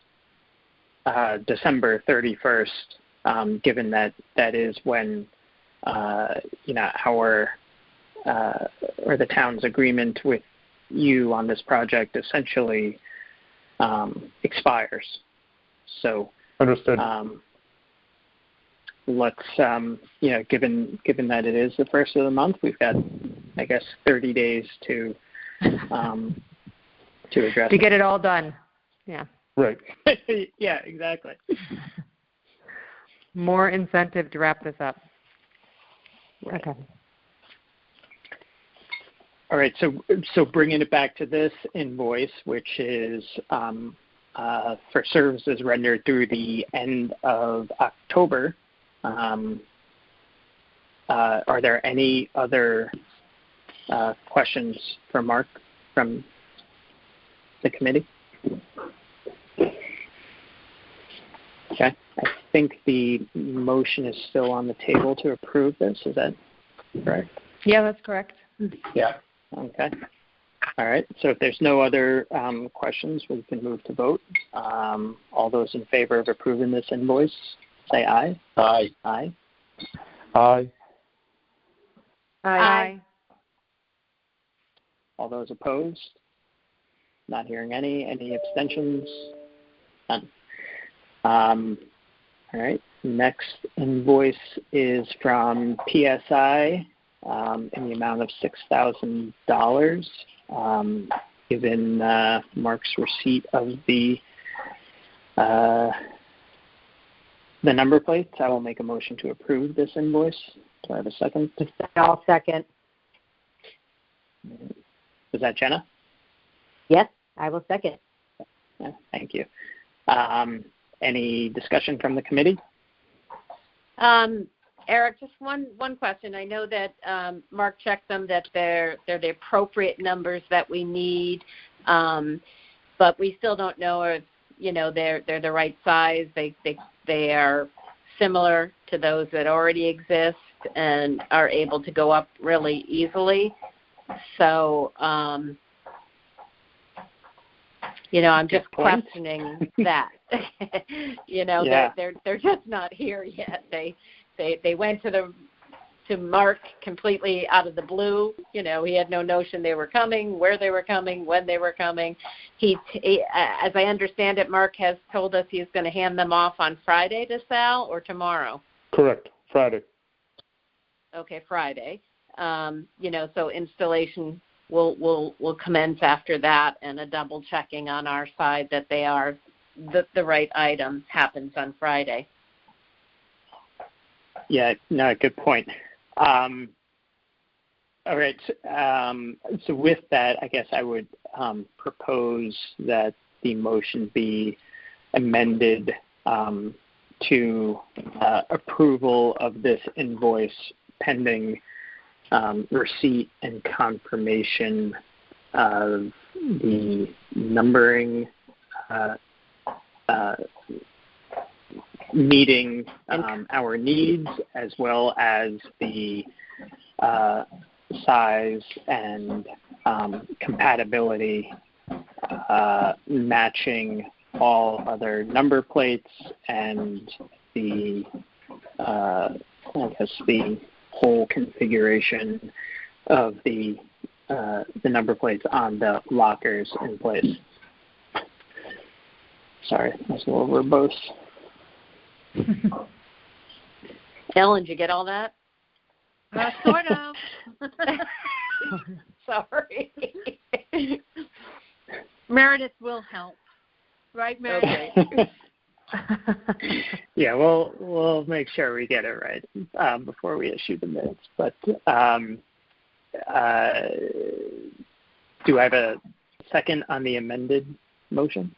December 31st, given that is when our or the town's agreement with you on this project essentially expires. So understood. Let's given that it is the first of the month, we've got, I guess, 30 days to address to get it all done. Yeah. Right. Yeah, exactly. More incentive to wrap this up. Right. Okay. All right. So bringing it back to this invoice, which is for services rendered through the end of October. Are there any other questions for Mark from the committee? Okay. I think the motion is still on the table to approve this. Is that correct? Yeah, that's correct. Yeah. Okay. All right. So if there's no other questions, we can move to vote. All those in favor of approving this invoice, say aye. Aye. Aye. Aye. Aye. All those opposed? Not hearing any. Any abstentions? None. All right. Next invoice is from PSI in the amount of $6,000. Given Mark's receipt of the number plates, I will make a motion to approve this invoice. Do I have a second? I'll second. Is that Jenna? Yes, I will second. Yeah, thank you. Any discussion from the committee? Eric, just one question. I know that Mark checked them, that they're the appropriate numbers that we need, but we still don't know if they're the right size. They are similar to those that already exist and are able to go up really easily. So, I'm just questioning that. Yeah. They're just not here yet. They went to Mark completely out of the blue. He had no notion they were coming, where they were coming, when they were coming. He, as I understand it, Mark has told us he's going to hand them off on Friday to Sal, or tomorrow. Correct. Friday. Okay, Friday. So installation will commence after that, and a double checking on our side that they are the right item happens on Friday. Yeah, no, good point. All right. So with that, I guess I would propose that the motion be amended to approval of this invoice pending receipt and confirmation of the numbering meeting our needs, as well as the size and compatibility matching all other number plates and the whole configuration of the number plates on the lockers in place. Sorry, that's a little verbose. Ellen, did you get all that? Sort of. Sorry. Meredith will help. Right, Mary? Yeah, we'll make sure we get it right before we issue the minutes. But do I have a second on the amended motion?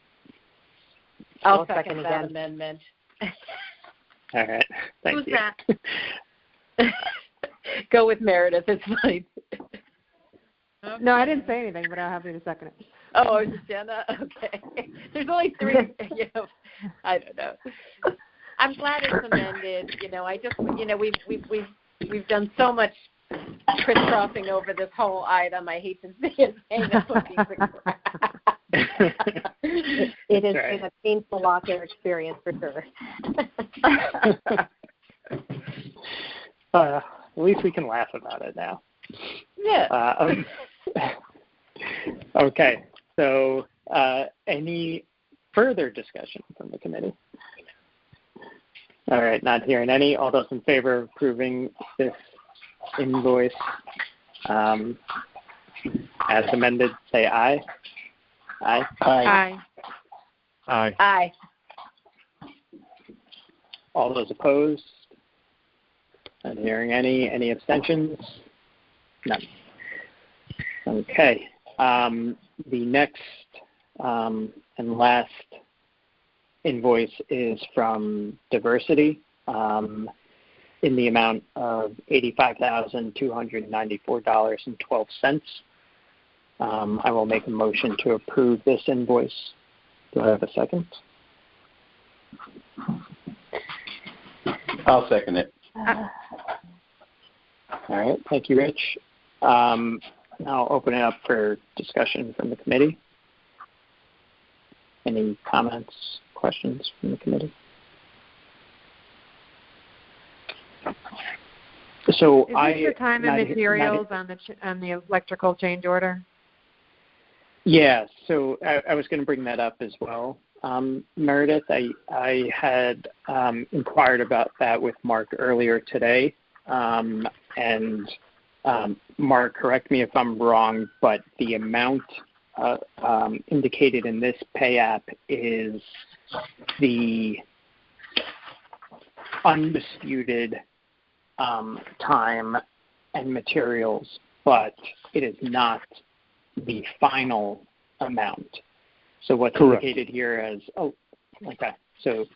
I'll second that amendment. All right. Thank Who's you. that? Go with Meredith. It's fine. No, I didn't say anything, but I'm happy to second it. Oh, is it Jenna? Okay. There's only three. I don't know. I'm glad it's amended. I just, we've done so much crisscrossing over this whole item. I hate to see it saying it's looking It has been a painful locker experience for sure. At least we can laugh about it now. Yeah. Okay. So, any further discussion from the committee? All right. Not hearing any. All those in favor of approving this invoice as amended, say aye. Aye. Aye. Aye. Aye. All those opposed? Not hearing any. Any abstentions? None. Okay. The next and last invoice is from Diversity in the amount of $85,294.12. I will make a motion to approve this invoice. Do I have a second? I'll second it. All right. Thank you, Rich. I'll open it up for discussion from the committee. Any comments, questions from the committee? So Is this the time and materials on the electrical change order? Yeah, so I was going to bring that up as well. Meredith, I had inquired about that with Mark earlier today. And Mark, correct me if I'm wrong, but the amount indicated in this pay app is the undisputed time and materials, but it is not the final amount. So what's indicated here as, so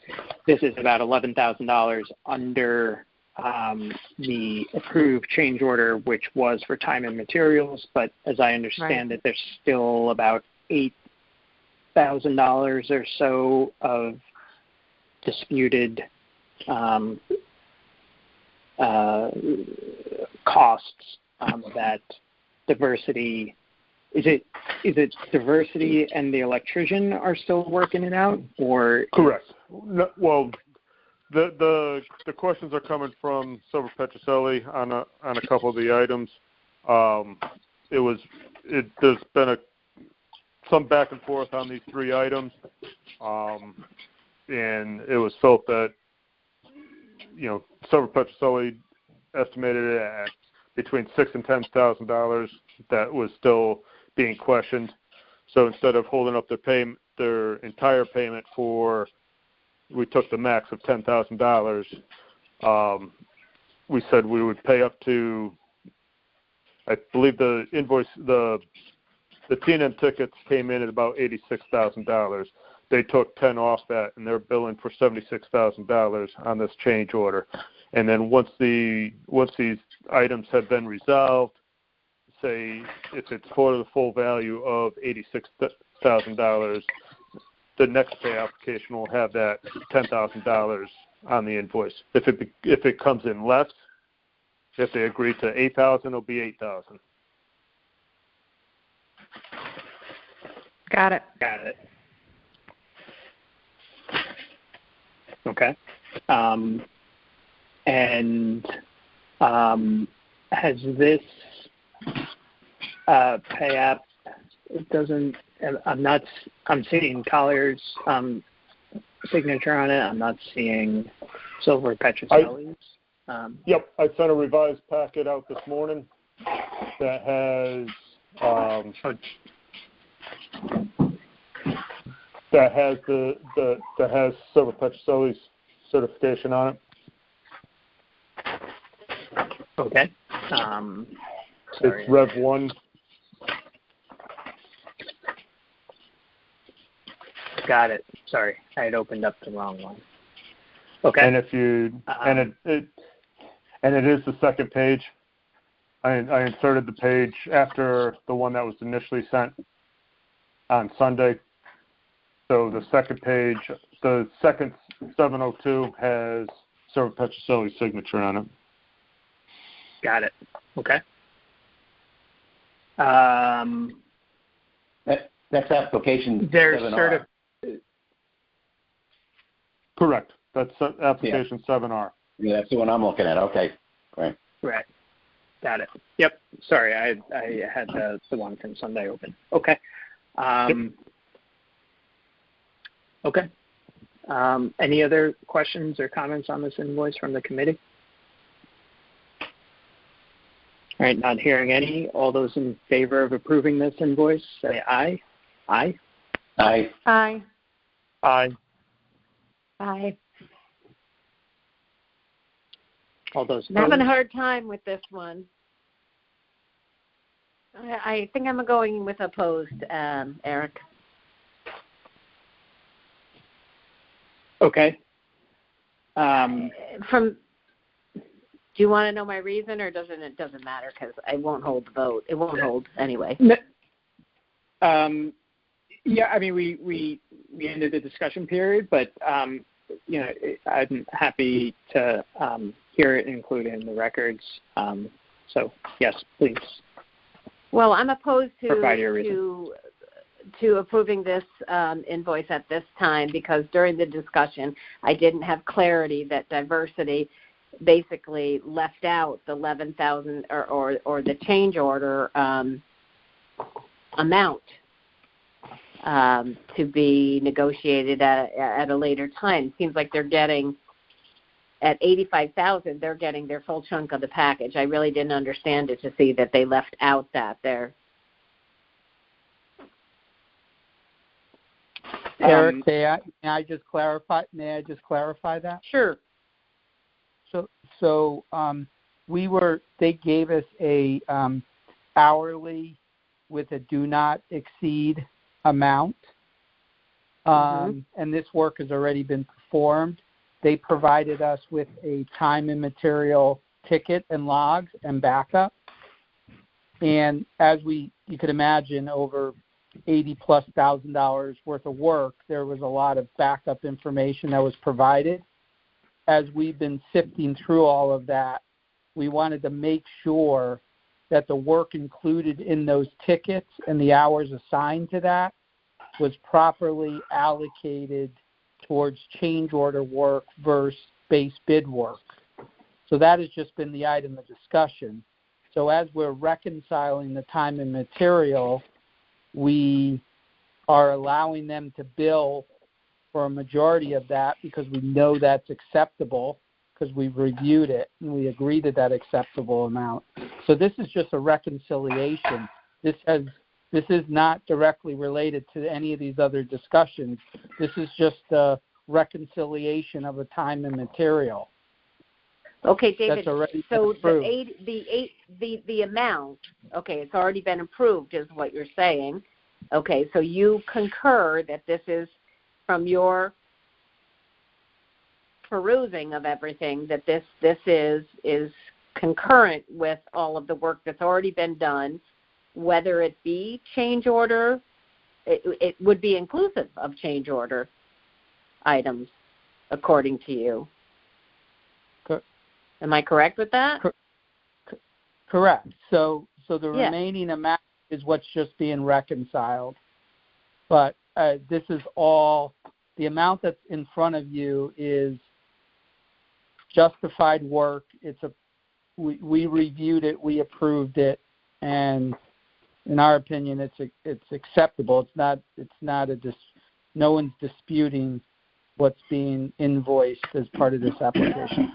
this is about $11,000 under the approved change order, which was for time and materials, but as I understand it, there's still about $8,000 or so of disputed costs that Diversity. Is it Diversity and the electrician are still working it out, or correct? No, well, the questions are coming from Silver Petroselli on a couple of the items. There's been some back and forth on these three items, and it was felt that Silver Petroselli estimated it at between $6,000 and $10,000 that was still being questioned. So instead of holding up their entire payment we took the max of $10,000. We said we would pay up to, I believe the invoice, the T&M tickets came in at about $86,000. They took 10 off that, and they're billing for $76,000 on this change order. And then once these items have been resolved, say if it's for the full value of $86,000, the next pay application will have that $10,000 on the invoice. If it comes in less, if they agree to $8,000, it'll be $8,000. Got it. Okay. And has this pay app? It doesn't. I'm seeing Collier's signature on it. I'm not seeing Silver Petroselli's. Yep, I sent a revised packet out this morning that has that has that has Silver Petroselli's certification on it. Okay. It's Rev 1. Got it. Sorry, I had opened up the wrong one. Okay. And if you and it is the second page. I inserted the page after the one that was initially sent on Sunday. So the second page, the second 702 has Silver Petroselli's signature on it. Got it. Okay. That's application There's 7R. Correct. That's application 7R. Yeah, that's the one I'm looking at. Okay. Right. Right. Got it. Yep. Sorry, I had the one from Sunday open. Okay. Okay. Any other questions or comments on this invoice from the committee? All right, not hearing any. All those in favor of approving this invoice, say aye. Aye. Aye. Aye. Aye. Aye. All those I'm having a opposed? hard time with this one. I think I'm going with opposed, Eric. Okay. Do you want to know my reason, or doesn't it doesn't matter because I won't hold the vote. It won't hold anyway. Yeah, I mean we ended the discussion period, but I'm happy to hear it included in the records. So yes, please. Well, I'm opposed Provide your reason. to approving this invoice at this time because during the discussion I didn't have clarity that diversity basically left out the 11,000 or the change order amount to be negotiated at a later time. Seems like they're getting at 85,000. They're getting their full chunk of the package. I really didn't understand it to see that they left out that there. Eric, may I just clarify that? Sure. So they gave us a hourly with a do not exceed amount, and this work has already been performed. They provided us with a time and material ticket and logs and backup, and as you could imagine, over $80,000+ worth of work, there was a lot of backup information that was provided. As we've been sifting through all of that, we wanted to make sure that the work included in those tickets and the hours assigned to that was properly allocated towards change order work versus base bid work. So that has just been the item of discussion. So as we're reconciling the time and material, we are allowing them to bill for a majority of that because we know that's acceptable because we've reviewed it and we agree to that acceptable amount. So this is just a reconciliation. This is not directly related to any of these other discussions. This is just a reconciliation of a time and material. Okay, David. That's already so approved. the amount. Okay, it's already been approved, is what you're saying. Okay, so you concur that this is from your perusing of everything that this is concurrent with all of the work that's already been done, whether it be change order, it would be inclusive of change order items, according to you. Am I correct with that? Correct. So the remaining amount is what's just being reconciled. But this is all, the amount that's in front of you is justified work. We reviewed it, we approved it, and in our opinion, it's acceptable. No one's disputing what's being invoiced as part of this application.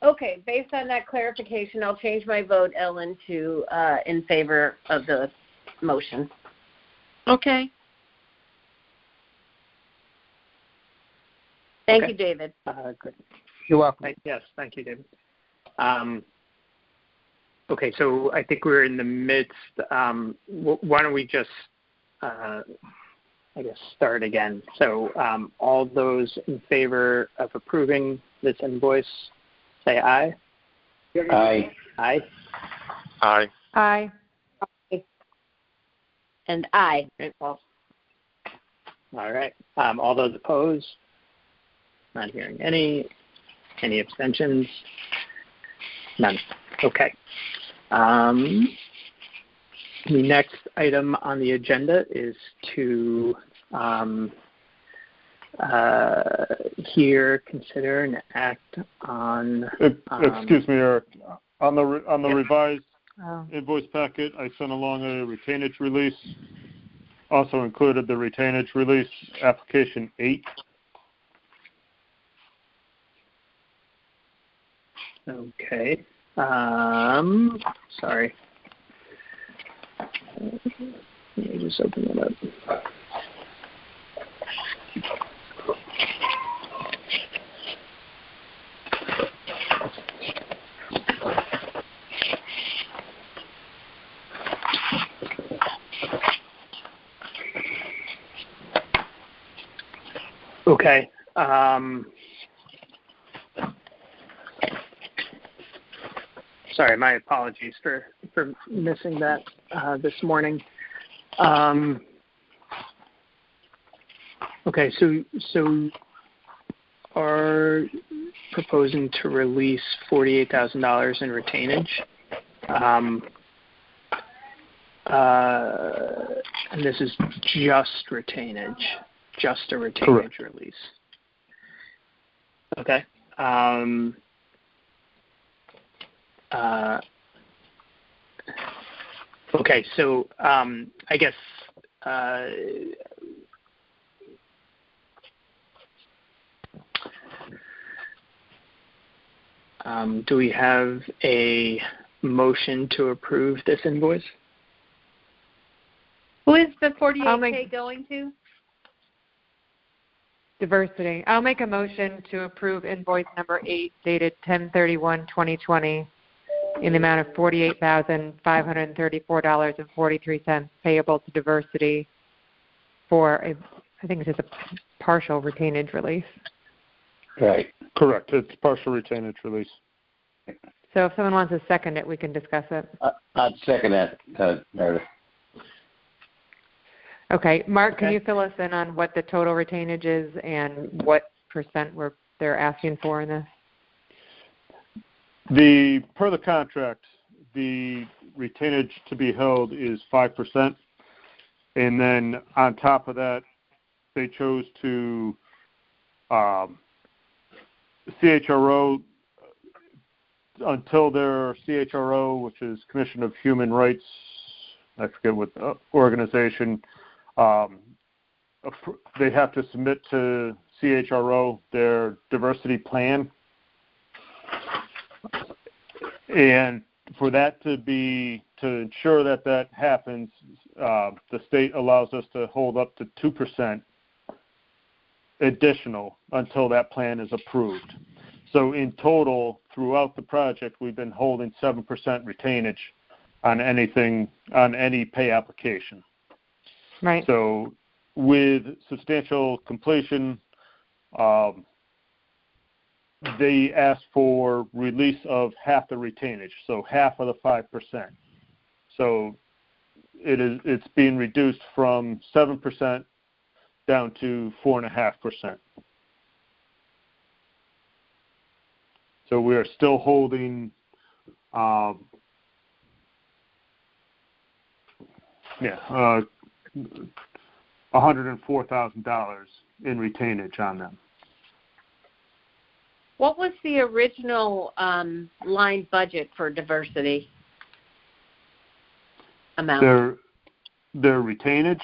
Okay, based on that clarification, I'll change my vote, Ellen, to in favor of the motion. Okay. Thank you, David. Great. You're welcome. Yes, thank you, David. Okay, so I think we're in the midst. Why don't we just, start again? So all those in favor of approving this invoice, say aye. Aye. Aye. Aye. Aye. And aye. All right. All those opposed? Not hearing any. Any abstentions? None. Okay. The next item on the agenda is to hear, consider, and act on. Excuse me, Eric. On the Yep. revised invoice packet, I sent along a retainage release. Also included the retainage release application 8. Okay. Sorry. Let me just open it up. Okay. Sorry, my apologies for missing that this morning. Okay, so are proposing to release $48,000 in retainage. And this is just retainage, just a retainage release. Okay. Okay, so I guess do we have a motion to approve this invoice? Who is the 48K going to? Diversity. I'll make a motion to approve invoice number 8 dated 10/31/2020 in the amount of $48,534.43 payable to Diversity for I think it's just a partial retainage release. Right. Correct. It's partial retainage release. So if someone wants to second it, we can discuss it. I'd second that, Meredith. Okay. Mark, can you fill us in on what the total retainage is and what percent they're asking for in this? Per the contract, the retainage to be held is 5%. And then on top of that, they chose to CHRO, until their CHRO, which is Commission of Human Rights, I forget what organization, they have to submit to CHRO their diversity plan. And for that to ensure that happens, the state allows us to hold up to 2% additional until that plan is approved. So in total, throughout the project, we've been holding 7% retainage on any pay application. Right. So with substantial completion, they asked for release of half the retainage, so half of the 5%. So it's being reduced from 7% down to 4.5%. So we are still holding, $104,000 in retainage on them. What was the original line budget for diversity amount? Their retainage?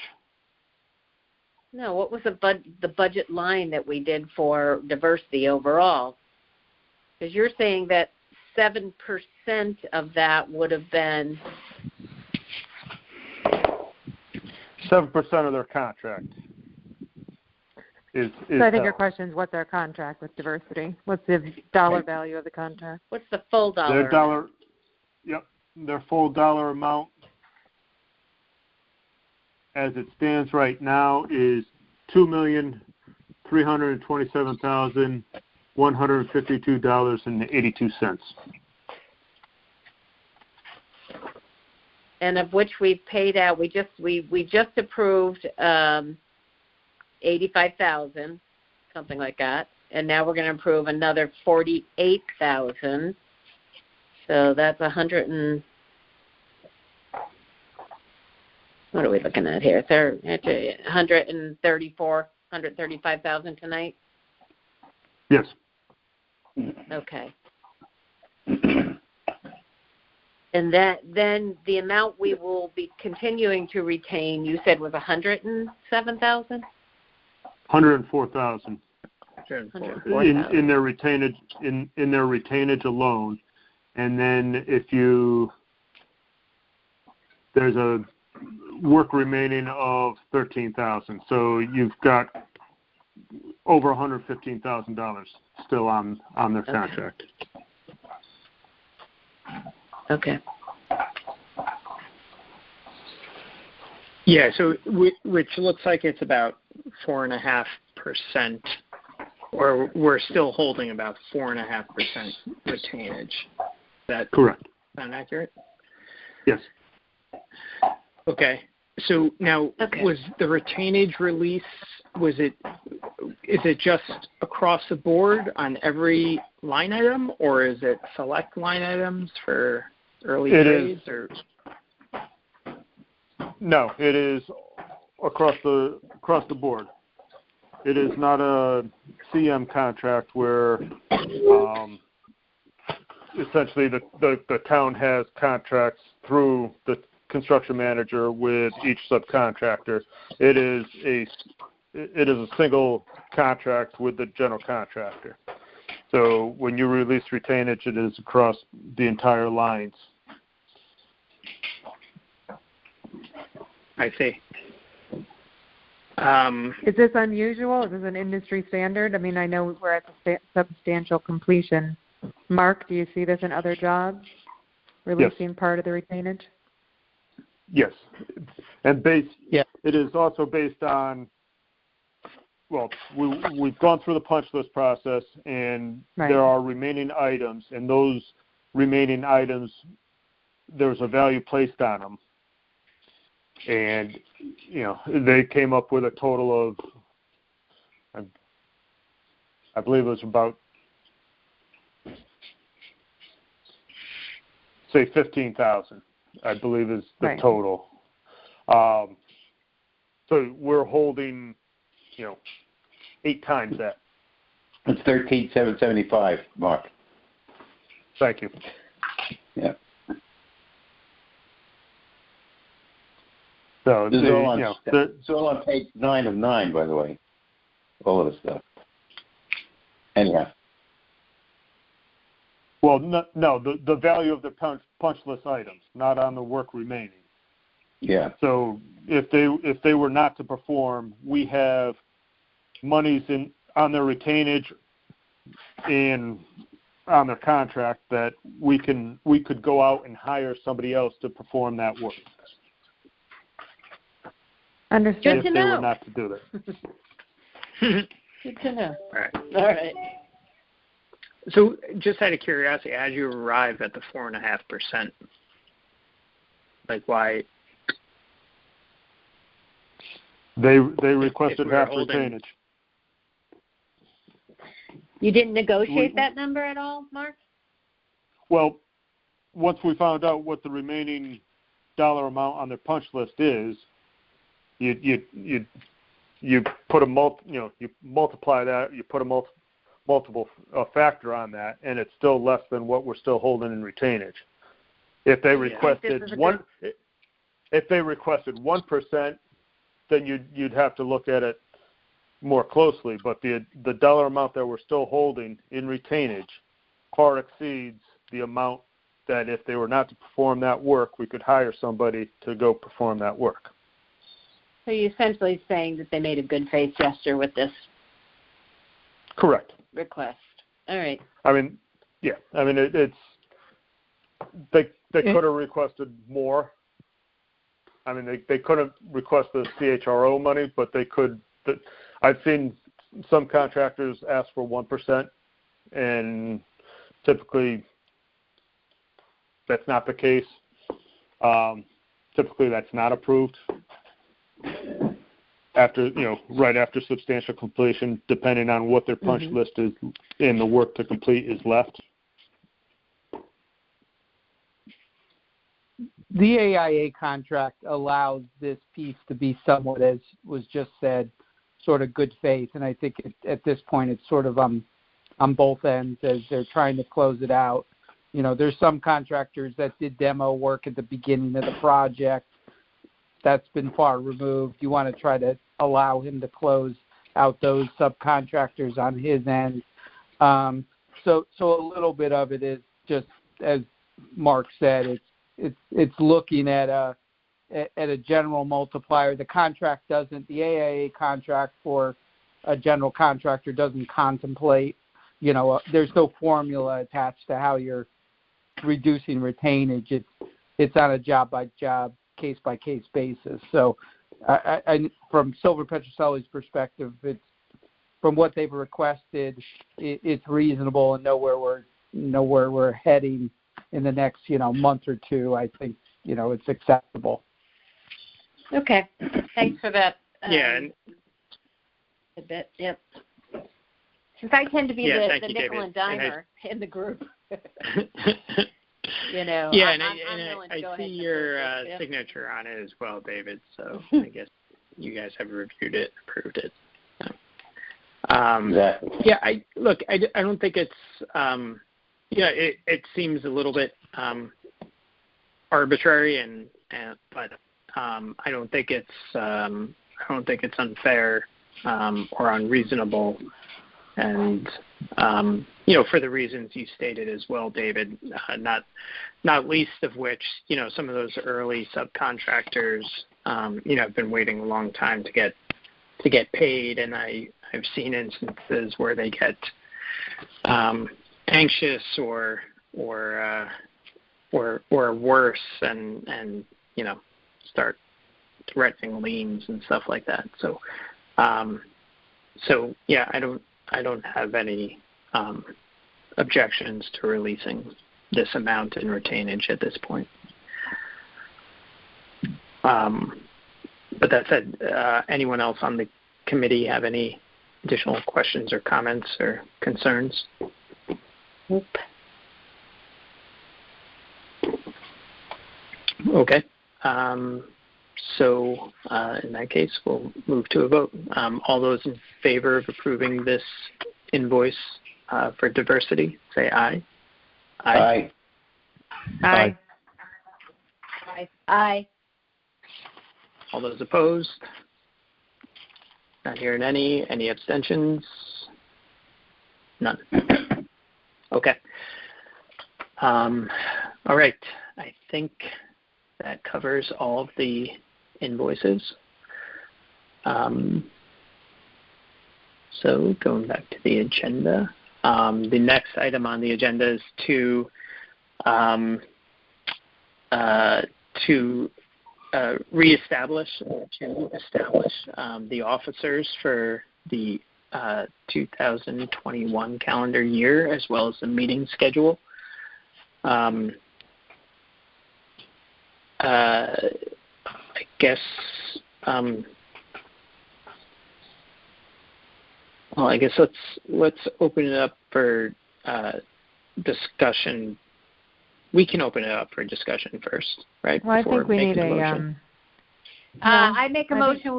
No, what was the budget line that we did for diversity overall? Because you're saying that 7% of that would have been 7% of their contract. So I think your question is, what's our contract with Diversity? What's the dollar value of the contract? What's the full dollar? Their full dollar amount as it stands right now is $2,327,152.82. And of which we paid out, we just approved 85,000, something like that, and now we're going to approve another 48,000. So that's 100 and what are we looking at here? 135,000 tonight. Yes. Okay. And then the amount we will be continuing to retain, you said, was 107,000? 104,000 in their retainage in their retainage alone, and then there's a work remaining of 13,000. So you've got over $115,000 still on their contract. Okay. Yeah, so which looks like it's about 4.5%, or we're still holding about 4.5% retainage. Is that correct? Sound accurate? Yes. Okay. So now, was the retainage release? Is it just across the board on every line item, or is it select line items for early trades? Or no, it is across the board. It is not a CM contract where essentially the town has contracts through the construction manager with each subcontractor. It is a single contract with the general contractor. So when you release retainage, it is across the entire lines. I see. Is this unusual? Is this an industry standard? I mean, I know we're at the substantial completion. Mark, do you see this in other jobs, releasing part of the retainage? Yes. And it is also based on, well, we've gone through the punch list process, and there are remaining items, and those remaining items, there's a value placed on them. And, they came up with a total of, I believe it was about, say, 15,000, I believe is the total. So we're holding, 8 times that. It's 13,775, Mark. Thank you. Yeah. So this is all on page 9 of 9, by the way. All of the stuff. Anyhow. Well, no, the value of the punch list items, not on the work remaining. Yeah. So if they were not to perform, we have monies on their retainage and on their contract that we could go out and hire somebody else to perform that work. Understood. If they were not to do that. Good to know. All right. So just out of curiosity, as you arrive at the 4.5%, like why? They requested half retainage. You didn't negotiate that number at all, Mark? Well, once we found out what the remaining dollar amount on their punch list is, you put you multiply that, you put a multiple factor on that, and it's still less than what we're still holding in retainage. If they requested 1%, then you'd have to look at it more closely. But the dollar amount that we're still holding in retainage far exceeds the amount that if they were not to perform that work, we could hire somebody to go perform that work. So you're essentially saying that they made a good faith gesture with this Correct. request. All right. I mean, yeah. I mean, it's they could have requested more. I mean, they couldn't request the CHRO money, but they could. I've seen some contractors ask for 1%, and typically that's not the case. Typically, that's not approved after, right after substantial completion, depending on what their punch list is and the work to complete is left. The AIA contract allows this piece to be somewhat, as was just said, sort of good faith, and I think at this point it's sort of on both ends as they're trying to close it out. There's some contractors that did demo work at the beginning of the project. That's been far removed. You want to try to allow him to close out those subcontractors on his end. So a little bit of it is just, as Mark said, it's looking at a general multiplier. The contract doesn't. The AIA contract for a general contractor doesn't contemplate. There's no formula attached to how you're reducing retainage. It's on a job-by-job, case-by-case basis. So I from Silver Petroselli's perspective, it's from what they've requested, it's reasonable and know where we're heading in the next month or two. I think it's acceptable. Okay, thanks for that. And a bit. Yep. Since I tend to be the nickel David. and dimer in the group. Yeah, I see your signature on it as well, David. So I guess you guys have reviewed it, approved it. So. Exactly. Yeah, I don't think it's. It seems a little bit arbitrary, but I don't think it's unfair or unreasonable, and for the reasons you stated as well, David. Not least of which, some of those early subcontractors, have been waiting a long time to get paid, and I've seen instances where they get anxious or worse, and start threatening liens and stuff like that. So yeah, I don't have any objections to releasing this amount in retainage at this point. But that said, anyone else on the committee have any additional questions or comments or concerns? Nope. Okay. So in that case, we'll move to a vote. All those in favor of approving this invoice for diversity, say aye. Aye. Aye. Aye. Aye. All those opposed? Not hearing any. Any abstentions? None. Okay. All right. I think that covers all of the invoices. So going back to the agenda, the next item on the agenda is to establish the officers for the 2021 calendar year, as well as the meeting schedule. I guess. Well, I guess let's open it up for discussion. We can open it up for discussion first, right? Well, I think we need a. I make a motion.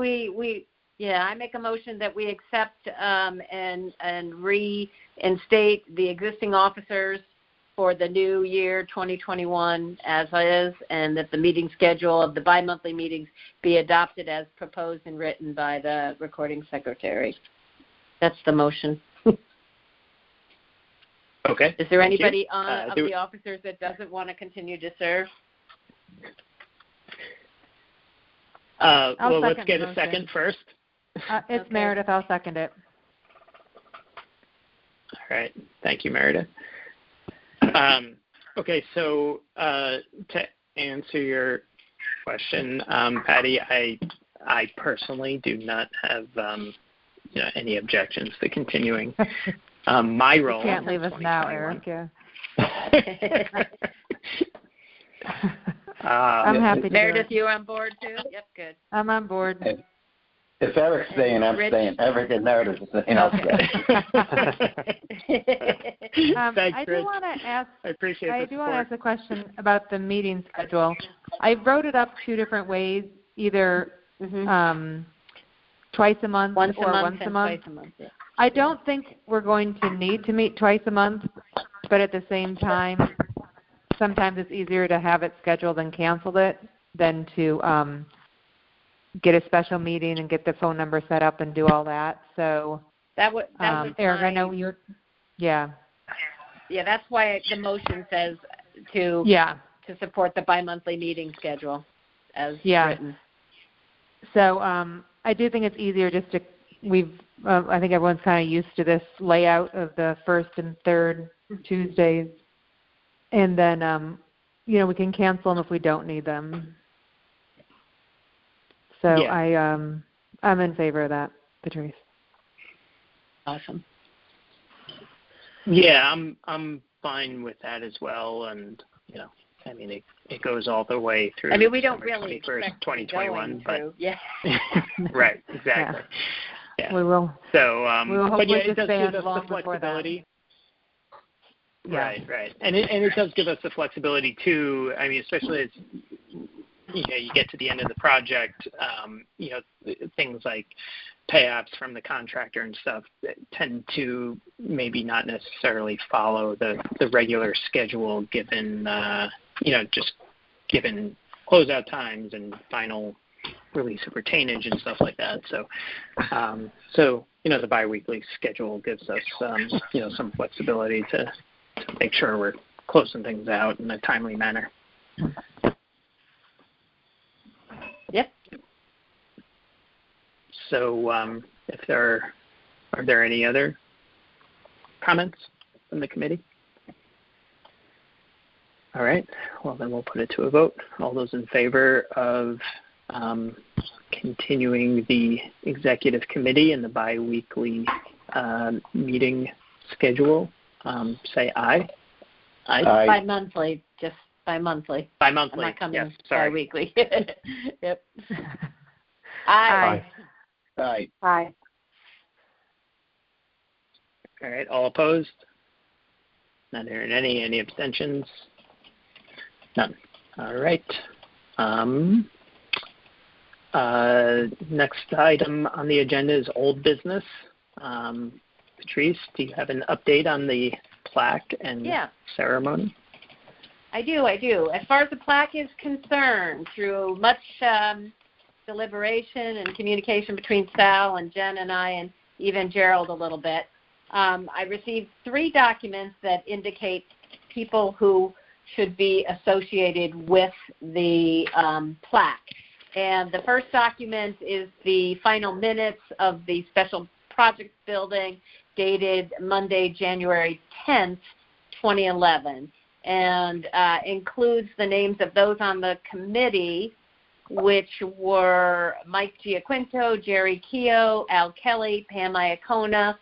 I make a motion that we accept and reinstate the existing officers for the new year 2021 as is, and that the meeting schedule of the bi-monthly meetings be adopted as proposed and written by the recording secretary. That's the motion. Okay. Is there anybody of the officers that doesn't want to continue to serve? Well, let's get a second first. It's okay. Meredith. I'll second it. Right. Thank you, Meredith. Okay, so to answer your question, Patty, I personally do not have any objections to continuing my role. You can't leave us now, Eric. Yeah. I'm happy to Meredith, you on board too? Yep, good. I'm on board. If Eric's staying, I'm staying. Eric and Meredith are staying. Thanks, I do want to ask. I appreciate the I do want to ask a question about the meeting schedule. I wrote it up two different ways, either twice a month once or a month once a month. Twice a month. Yeah. I don't think we're going to need to meet twice a month, but at the same time, sometimes it's easier to have it scheduled and cancel it than to get a special meeting and get the phone number set up and do all that. So that was Eric, I know you're. Yeah. Yeah, that's why the motion says to support the bi-monthly meeting schedule as written. So I do think it's easier just to I think everyone's kind of used to this layout of the first and third Tuesdays, and then we can cancel them if we don't need them. So I'm in favor of that, Patrice. Awesome. Yeah, I'm fine with that as well, and I mean it goes all the way through. I mean, we don't really expect 2021, but yeah. Right, exactly. Yeah. We will. So, we will hopefully it does give us long the flexibility. Yeah. Right, and it does give us the flexibility too. I mean, especially as you get to the end of the project, things like pay-apps from the contractor and stuff that tend to maybe not necessarily follow the regular schedule given just given closeout times and final release of retainage and stuff like that. So the biweekly schedule gives us some flexibility to make sure we're closing things out in a timely manner. Yep. So are there any other comments from the committee? All right. Well, then we'll put it to a vote. All those in favor of continuing the executive committee and the biweekly meeting schedule, say aye. Aye. Bi-monthly, just bi-monthly. Bi-monthly. I'm not coming sorry. bi-weekly. Yep. Aye. Aye. Aye. All right. All opposed? Not hearing any abstentions? None. All right. Next item on the agenda is old business. Patrice, do you have an update on the plaque and ceremony? I do. As far as the plaque is concerned, through much deliberation and communication between Sal and Jen and I and even Gerald a little bit, I received 3 documents that indicate people who should be associated with the plaque. And the first document is the final minutes of the special projects building dated Monday, January 10th, 2011, and includes the names of those on the committee, which were Mike Giaquinto, Jerry Keogh, Al Kelly, Pam Iacona,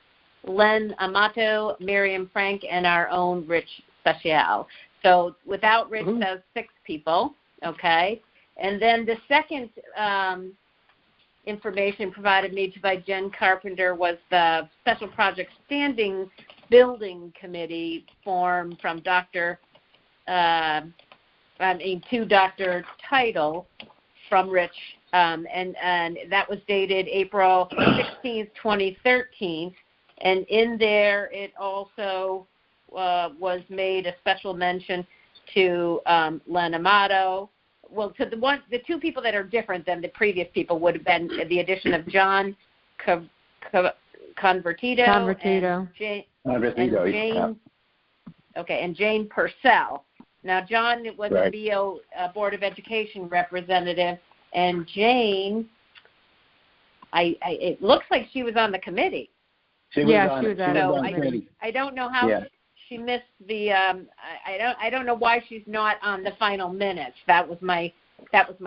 Len Amato, Miriam Frank, and our own Rich Special. So without Rich, that's 6 people, okay? And then the second information provided me by Jen Carpenter was the Special Project Standing Building Committee form from to Dr. Title from Rich, and that was dated April 16th, 2013. And in there, it also was made a special mention to Len Amato. Well, to the 2 people that are different than the previous people would have been the addition of John Convertito and Jane. And Jane Purcell. Now, John was a BO Board of Education representative, and Jane, it looks like she was on the committee. She was on committee. I don't know how she missed the. I don't know why she's not on the final minutes. That was my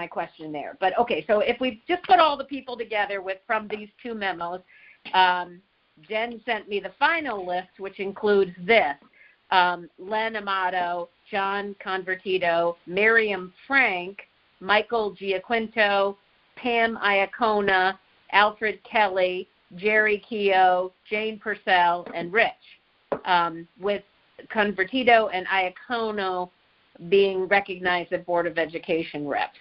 question there. But okay, so if we just put all the people together from these two memos, Jen sent me the final list, which includes this: Len Amato, John Convertito, Miriam Frank, Michael Giaquinto, Pam Iacona, Alfred Kelly, Jerry Keogh, Jane Purcell, and Rich, with Convertito and Iacona being recognized as Board of Education reps.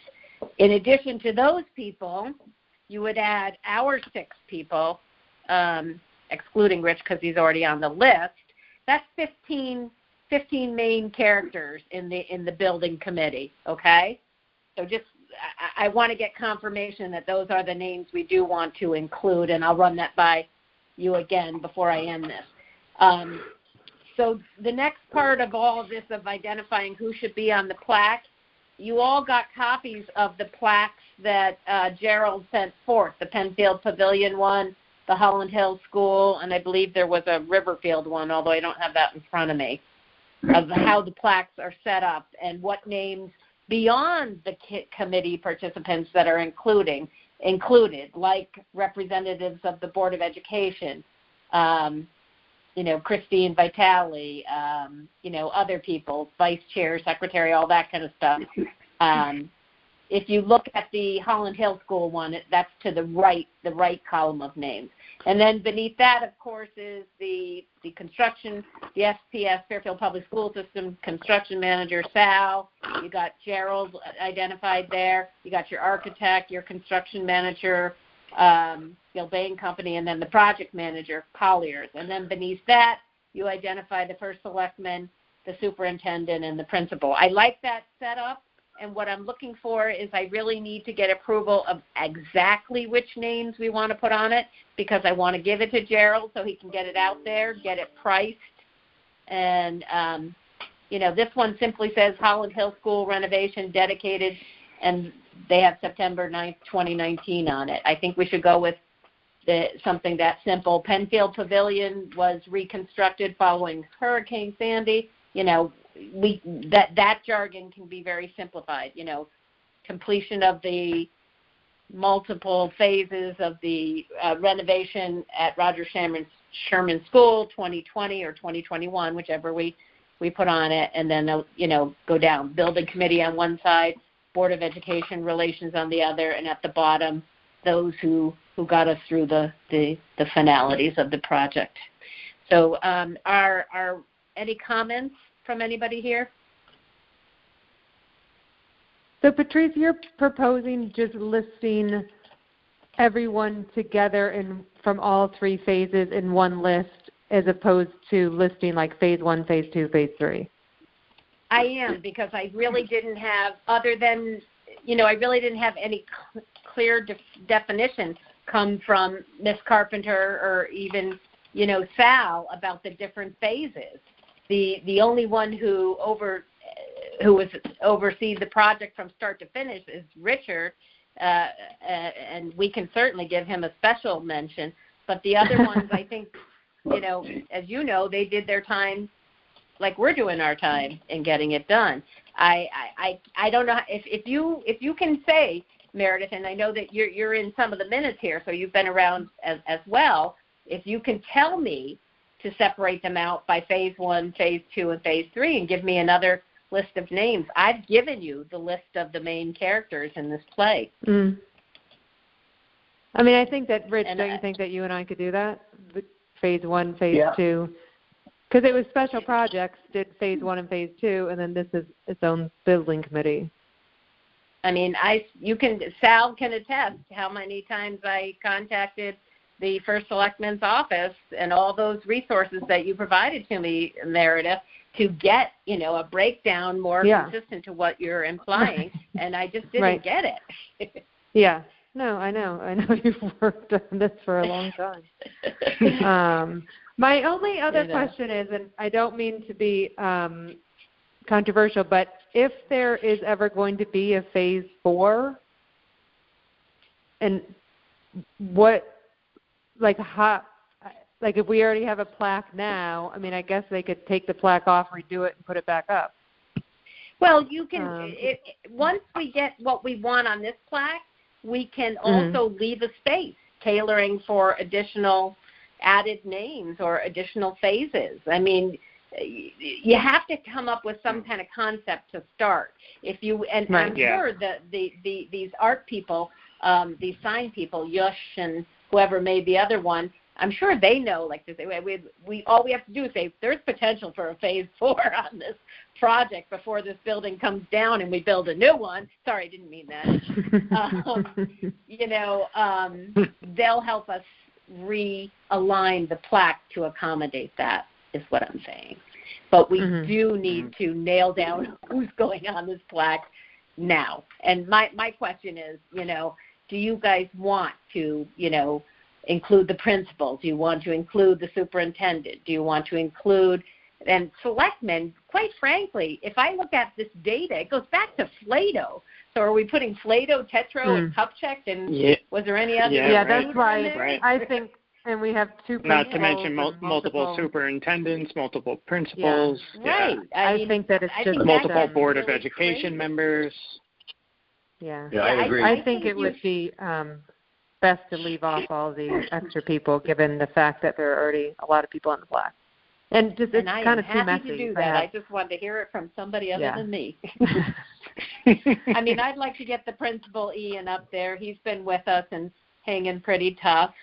In addition to those people, you would add our 6 people, excluding Rich because he's already on the list. That's 15 main characters in the building committee, okay? So I want to get confirmation that those are the names we do want to include, and I'll run that by you again before I end this. So the next part of all of this of identifying who should be on the plaque, you all got copies of the plaques that Gerald sent forth, the Penfield Pavilion one, the Holland Hill School, and I believe there was a Riverfield one, although I don't have that in front of me, of how the plaques are set up and what names beyond the committee participants that are included, like representatives of the Board of Education, Christine Vitale, other people, vice chair, secretary, all that kind of stuff. If you look at the Holland Hill School one, that's to the right column of names. And then beneath that, of course, is the construction, the SPS, Fairfield Public School System construction manager, Sal. You got Gerald identified there. You got your architect, your construction manager, Gilbane Company, and then the project manager, Colliers. And then beneath that, you identify the first selectman, the superintendent, and the principal. I like that setup. And what I'm looking for is I really need to get approval of exactly which names we want to put on it, because I want to give it to Gerald so he can get it out there, get it priced. And, this one simply says Holland Hill School renovation dedicated, and they have September 9th, 2019 on it. I think we should go with something that simple. Penfield Pavilion was reconstructed following Hurricane Sandy. That jargon can be very simplified. Completion of the multiple phases of the renovation at Roger Sherman School, 2020 or 2021, whichever we put on it, and then go down. Building committee on one side, Board of Education relations on the other, and at the bottom, those who got us through the finalities of the project. So, are any comments from anybody here? So Patrice, you're proposing just listing everyone together from all 3 phases in one list, as opposed to listing like phase 1, phase 2, phase 3. I am, because I really didn't have, other than, I really didn't have any clear definition come from Miss Carpenter or even, Sal about the different phases. The only one who oversees the project from start to finish is Richard, and we can certainly give him a special mention. But the other ones, I think, as you know, they did their time like we're doing our time in getting it done. I don't know if you can say, Meredith, and I know that you're in some of the minutes here, so you've been around as well. If you can tell me to separate them out by phase 1, phase 2, and phase 3, and give me another list of names. I've given you the list of the main characters in this play. Mm. I mean, I think that, Rich, don't you think that you and I could do that? Phase 1, phase 2? Because it was special projects, did phase 1 and phase 2, and then this is its own building committee. I mean, Sal can attest how many times I contacted the first selectman's office and all those resources that you provided to me, Meredith, to get, a breakdown more consistent to what you're implying, and I just didn't get it. Yeah. No, I know you've worked on this for a long time. My only other question is, and I don't mean to be controversial, but if there is ever going to be a phase 4, and like if we already have a plaque now, I mean, I guess they could take the plaque off, redo it, and put it back up. Well, you can, once we get what we want on this plaque, we can also leave a space tailoring for additional added names or additional phases. I mean, you have to come up with some kind of concept to start. If you I'm sure that these art people, these sign people, Yush and whoever made the other one, I'm sure they know. Like to say, we all we have to do is say there's potential for a phase 4 on this project before this building comes down and we build a new one. Sorry, I didn't mean that. They'll help us realign the plaque to accommodate that, is what I'm saying. But we do need to nail down who's going on this plaque now. And my question is, do you guys want to, include the principals? Do you want to include the superintendent? Do you want to include and selectmen? Quite frankly, if I look at this data, it goes back to Flato. So are we putting Flato, Tetro, and Kupchak? And was there any other? Yeah, that's right. I think, and we have two not to mention multiple superintendents, multiple principals. Yeah. Right. I think that it's just multiple Board of Education members. Yeah, I agree. I think it would be best to leave off all the extra people, given the fact that there are already a lot of people on the plaque. And just it's kind of too messy. To do that. I just wanted to hear it from somebody other than me. I mean, I'd like to get the principal Ian up there. He's been with us and hanging pretty tough.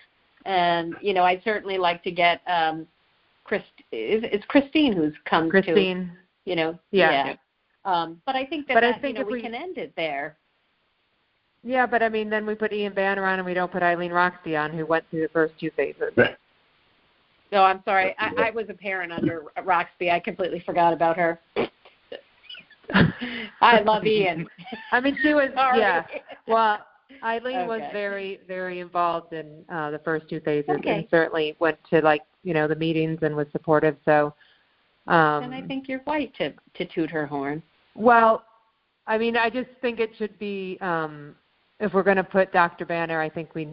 And, I'd certainly like to get it's Christine who's come to. Christine. Yeah. But I think that, we can end it there. Yeah, but I mean, then we put Ian Banner on and we don't put Eileen Roxby on, who went through the first 2 phases. No, I'm sorry. I was a parent under Roxby. I completely forgot about her. I love Ian. I mean, she was, well, Eileen was very, very involved in the first 2 phases and certainly went to, the meetings and was supportive. So, and I think you're right to toot her horn. Well, I mean, I just think it should be, if we're going to put Dr. Banner, I think if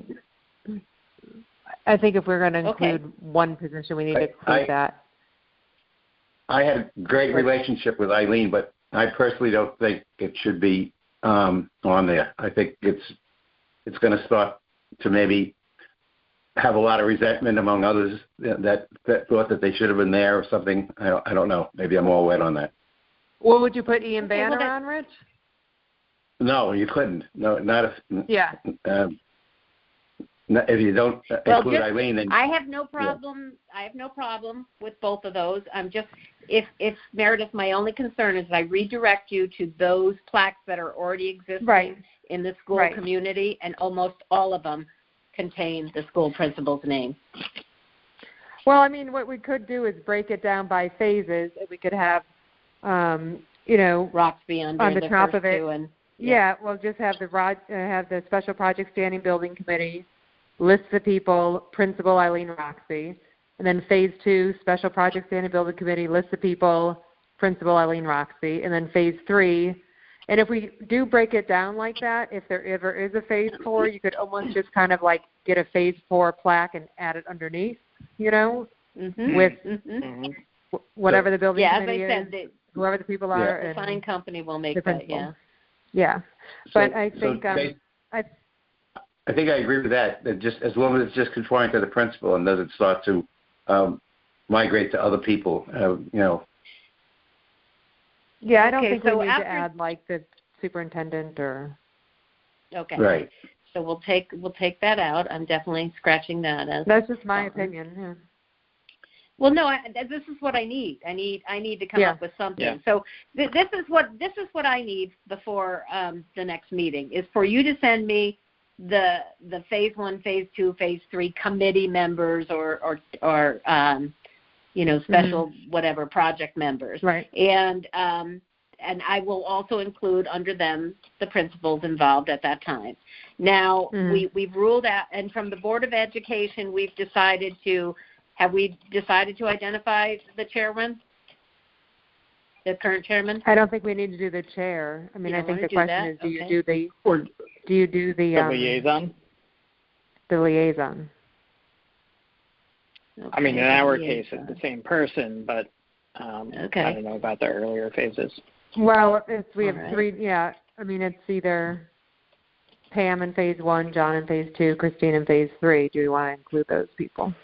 we're going to include one position, we need to include that. I had a great relationship with Eileen, but I personally don't think it should be on there. I think it's going to start to maybe have a lot of resentment among others that thought that they should have been there or something. I don't know. Maybe I'm all wet on that. Well, would you put Ian Banner on, Rich? No, you couldn't. No, not if. Yeah. If you don't include Eileen, then I have no problem. I have no problem with both of those. I'm just, if Meredith, my only concern is that I redirect you to those plaques that are already existing in the school community, and almost all of them contain the school principal's name. Well, I mean, what we could do is break it down by phases. We could have, Roxby on the top of it. And, we'll just have the Special Project Standing Building Committee list the people, Principal Eileen Roxby, and then Phase 2, Special Project Standing Building Committee list the people, Principal Eileen Roxby, and then Phase 3. And if we do break it down like that, if there ever is a Phase 4, you could almost just kind of get a Phase 4 plaque and add it underneath, with whatever the building committee is, whoever the people are. The sign company will make that, Yeah. But I think I think I agree with that. That just as long as it's just conforming to the principal and doesn't start to migrate to other people, Yeah, I don't think we need to add the superintendent or. Okay. Right. So we'll take that out. I'm definitely scratching that as. That's just my opinion. Yeah. Well, no, this is what I need. I need to come up with something. Yeah. So this is what I need before the next meeting is for you to send me the Phase 1, Phase 2, Phase 3 committee members or special whatever project members. Right. And I will also include under them the principals involved at that time. Now we've ruled out, and from the Board of Education, we've decided to. Have we decided to identify the chairman, the current chairman? I don't think we need to do the chair. I mean, I think the question is, do you do the liaison? The liaison. Okay. I mean, in our case, it's the same person, but okay. I don't know about the earlier phases. Well, we have three. Yeah, I mean, it's either Pam in phase 1, John in phase 2, Christine in phase 3. Do we want to include those people?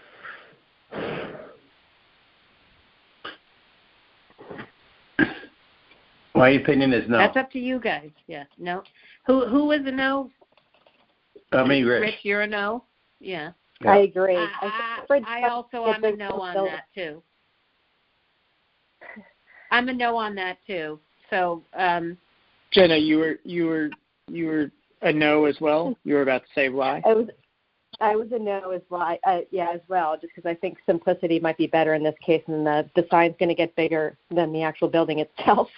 My opinion is no. That's up to you guys. Yeah, no. Who was a no? Me, Rich. Rich, you're a no. Yeah. I agree. I also am a no on that too. I'm a no on that too. So, Jenna, you were a no as well. You were about to say why? I was a no as well. As well, just because I think simplicity might be better in this case, and the sign's going to get bigger than the actual building itself.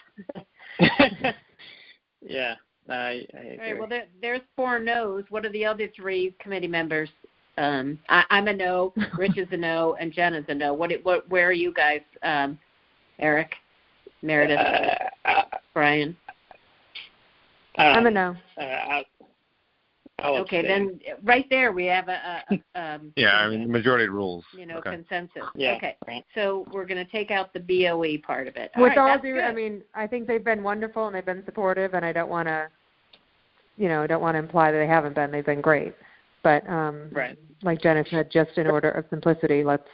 Yeah, I agree. all right. Well, there's 4 no's. What are the other 3 committee members? I'm a no. Rich is a no, and Jenna's a no. Where are you guys? Eric, Meredith, Brian. I'm a no. Okay, then right there we have a yeah, I mean, the majority rules. Consensus. Yeah. Okay, so we're going to take out the BOE part of it. With all due, I mean, I think they've been wonderful and they've been supportive, and I don't want to, imply that they haven't been. They've been great, but like Jenna said, just in order of simplicity, let's.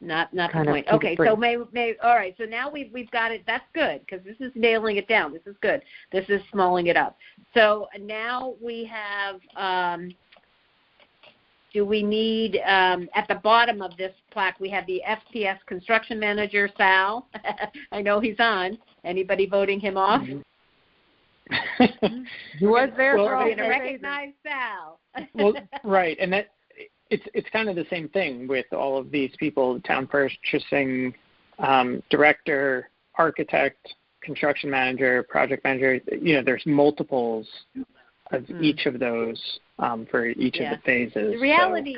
Not the point. Okay, so may all right. So now we've got it. That's good because this is nailing it down. This is good. This is smalling it up. So now we have. Do we need at the bottom of this plaque? We have the FPS construction manager, Sal. I know he's on. Anybody voting him off? He was there. We're going to recognize Sal. Well, right, and that. It's kind of the same thing with all of these people: town purchasing director, architect, construction manager, project manager. There's multiples of each of those for each of the phases. The reality,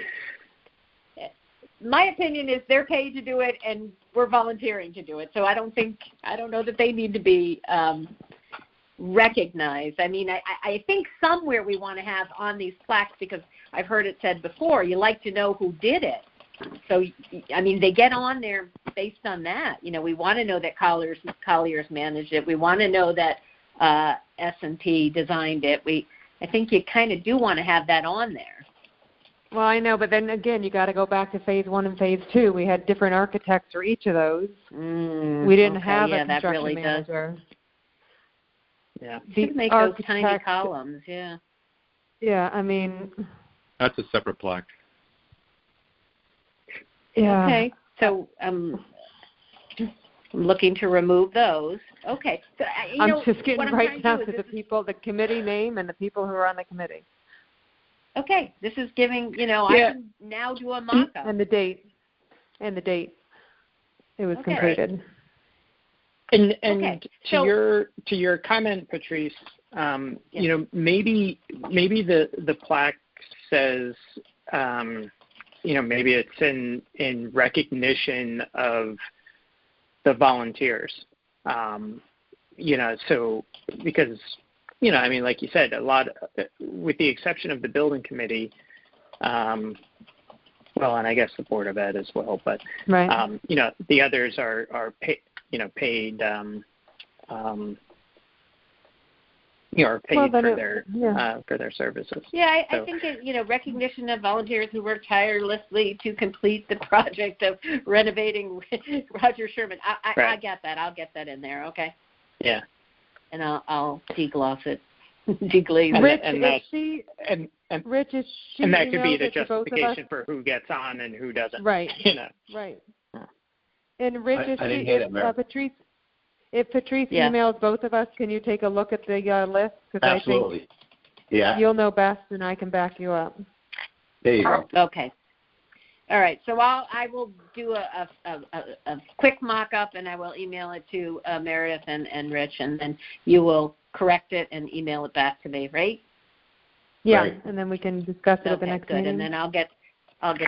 my opinion is, they're paid to do it, and we're volunteering to do it. So I don't know that they need to be recognized. I mean, I think somewhere we want to have on these plaques, because I've heard it said before, you like to know who did it. So, I mean, they get on there based on that. We want to know that Colliers managed it. We want to know that S&P designed it. I think you kind of do want to have that on there. Well, I know, but then again, you got to go back to phase 1 and phase 2. We had different architects for each of those. We didn't have a construction manager. Yeah. Should make those tiny columns, yeah. Yeah, I mean. That's a separate plaque. Yeah. Okay, so I'm looking to remove those. Okay. So, I'm just getting right down to the people, the committee name, and the people who are on the committee. Okay, this is giving, I can now do a mock-up. And the date. It was completed. And to your comment, Patrice, maybe the plaque says, maybe it's in recognition of the volunteers, so because, I mean, like you said, a lot, with the exception of the building committee, well, and I guess the Board of Ed as well, but, the others are paid, paid for their services. Yeah, I think recognition of volunteers who work tirelessly to complete the project of renovating Roger Sherman. I get that. I'll get that in there. Okay. Yeah. And I'll degloss it, deglaze Rich, it. Rich, is she and that could be the justification for who gets on and who doesn't. Right. Right. And Rich, Patrice, if Patrice emails both of us, can you take a look at the list? Absolutely. You'll know best, and I can back you up. There you go. Okay. All right. So I will do a quick mock-up, and I will email it to Meredith and Rich, and then you will correct it and email it back to me, right? Yeah, right. And then we can discuss it at the next meeting. And then I'll get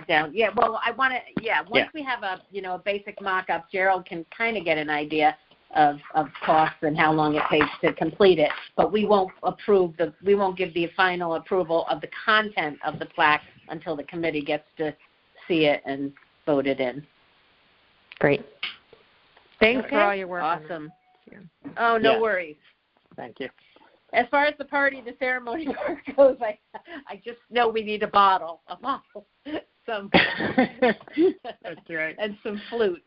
down. Yeah. Well, I want to. Yeah. Once we have a basic mock-up, Gerald can kind of get an idea of costs and how long it takes to complete it, but we won't give the final approval of the content of the plaque until the committee gets to see it and vote it in. Great. Thanks for all your work. Awesome. Oh, no Yeah. worries. Thank you. As far as the ceremony part goes, I just know we need a bottle, some. That's right. And some flutes.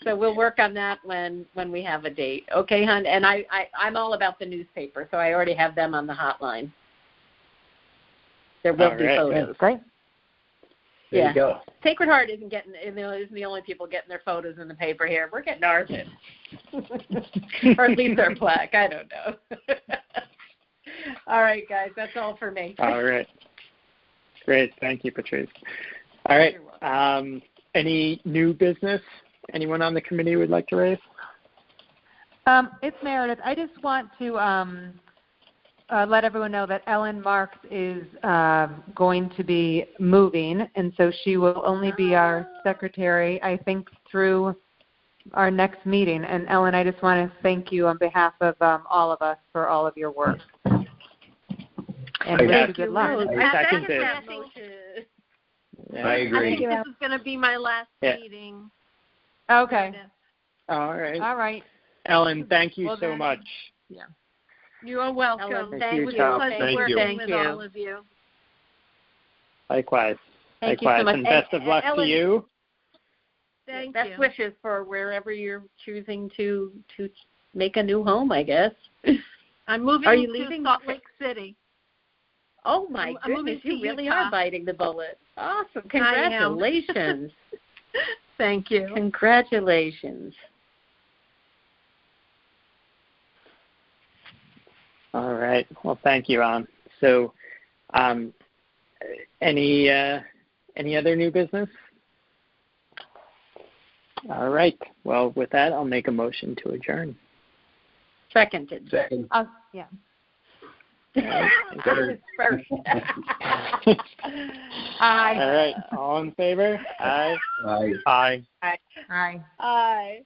So we'll work on that when we have a date. Okay, hon. And I'm all about the newspaper, so I already have them on the hotline. There will be photos. Great. There you go. Sacred Heart isn't the only people getting their photos in the paper here. We're getting ours in. Or at least our plaque. I don't know. All right, guys. That's all for me. All right. Great. Thank you, Patrice. All right. Any new business anyone on the committee would like to raise? It's Meredith. I just want to let everyone know that Ellen Marks is going to be moving, and so she will only be our secretary, I think, through our next meeting. And Ellen, I just want to thank you on behalf of all of us for all of your work. And wish you good luck. I second it. I agree. I think this is going to be my last meeting. Okay. All right. All right. Ellen, thank you so much. Yeah. You are welcome. Ellen, Thank you. Thank you. Working with all of you. Likewise. Thank you so much. And best of luck to you. Thank you. Best wishes for wherever you're choosing to make a new home, I guess. I'm moving to Salt Lake City. Oh, my goodness. You really are biting the bullet. Awesome. Congratulations. Thank you. Congratulations. All right. Well, thank you, Ann. So, any other new business? All right. Well, with that, I'll make a motion to adjourn. Seconded. Second. Yeah. Third. First. Aye. All right. All in favor? Aye. Aye. Aye. Aye. Aye.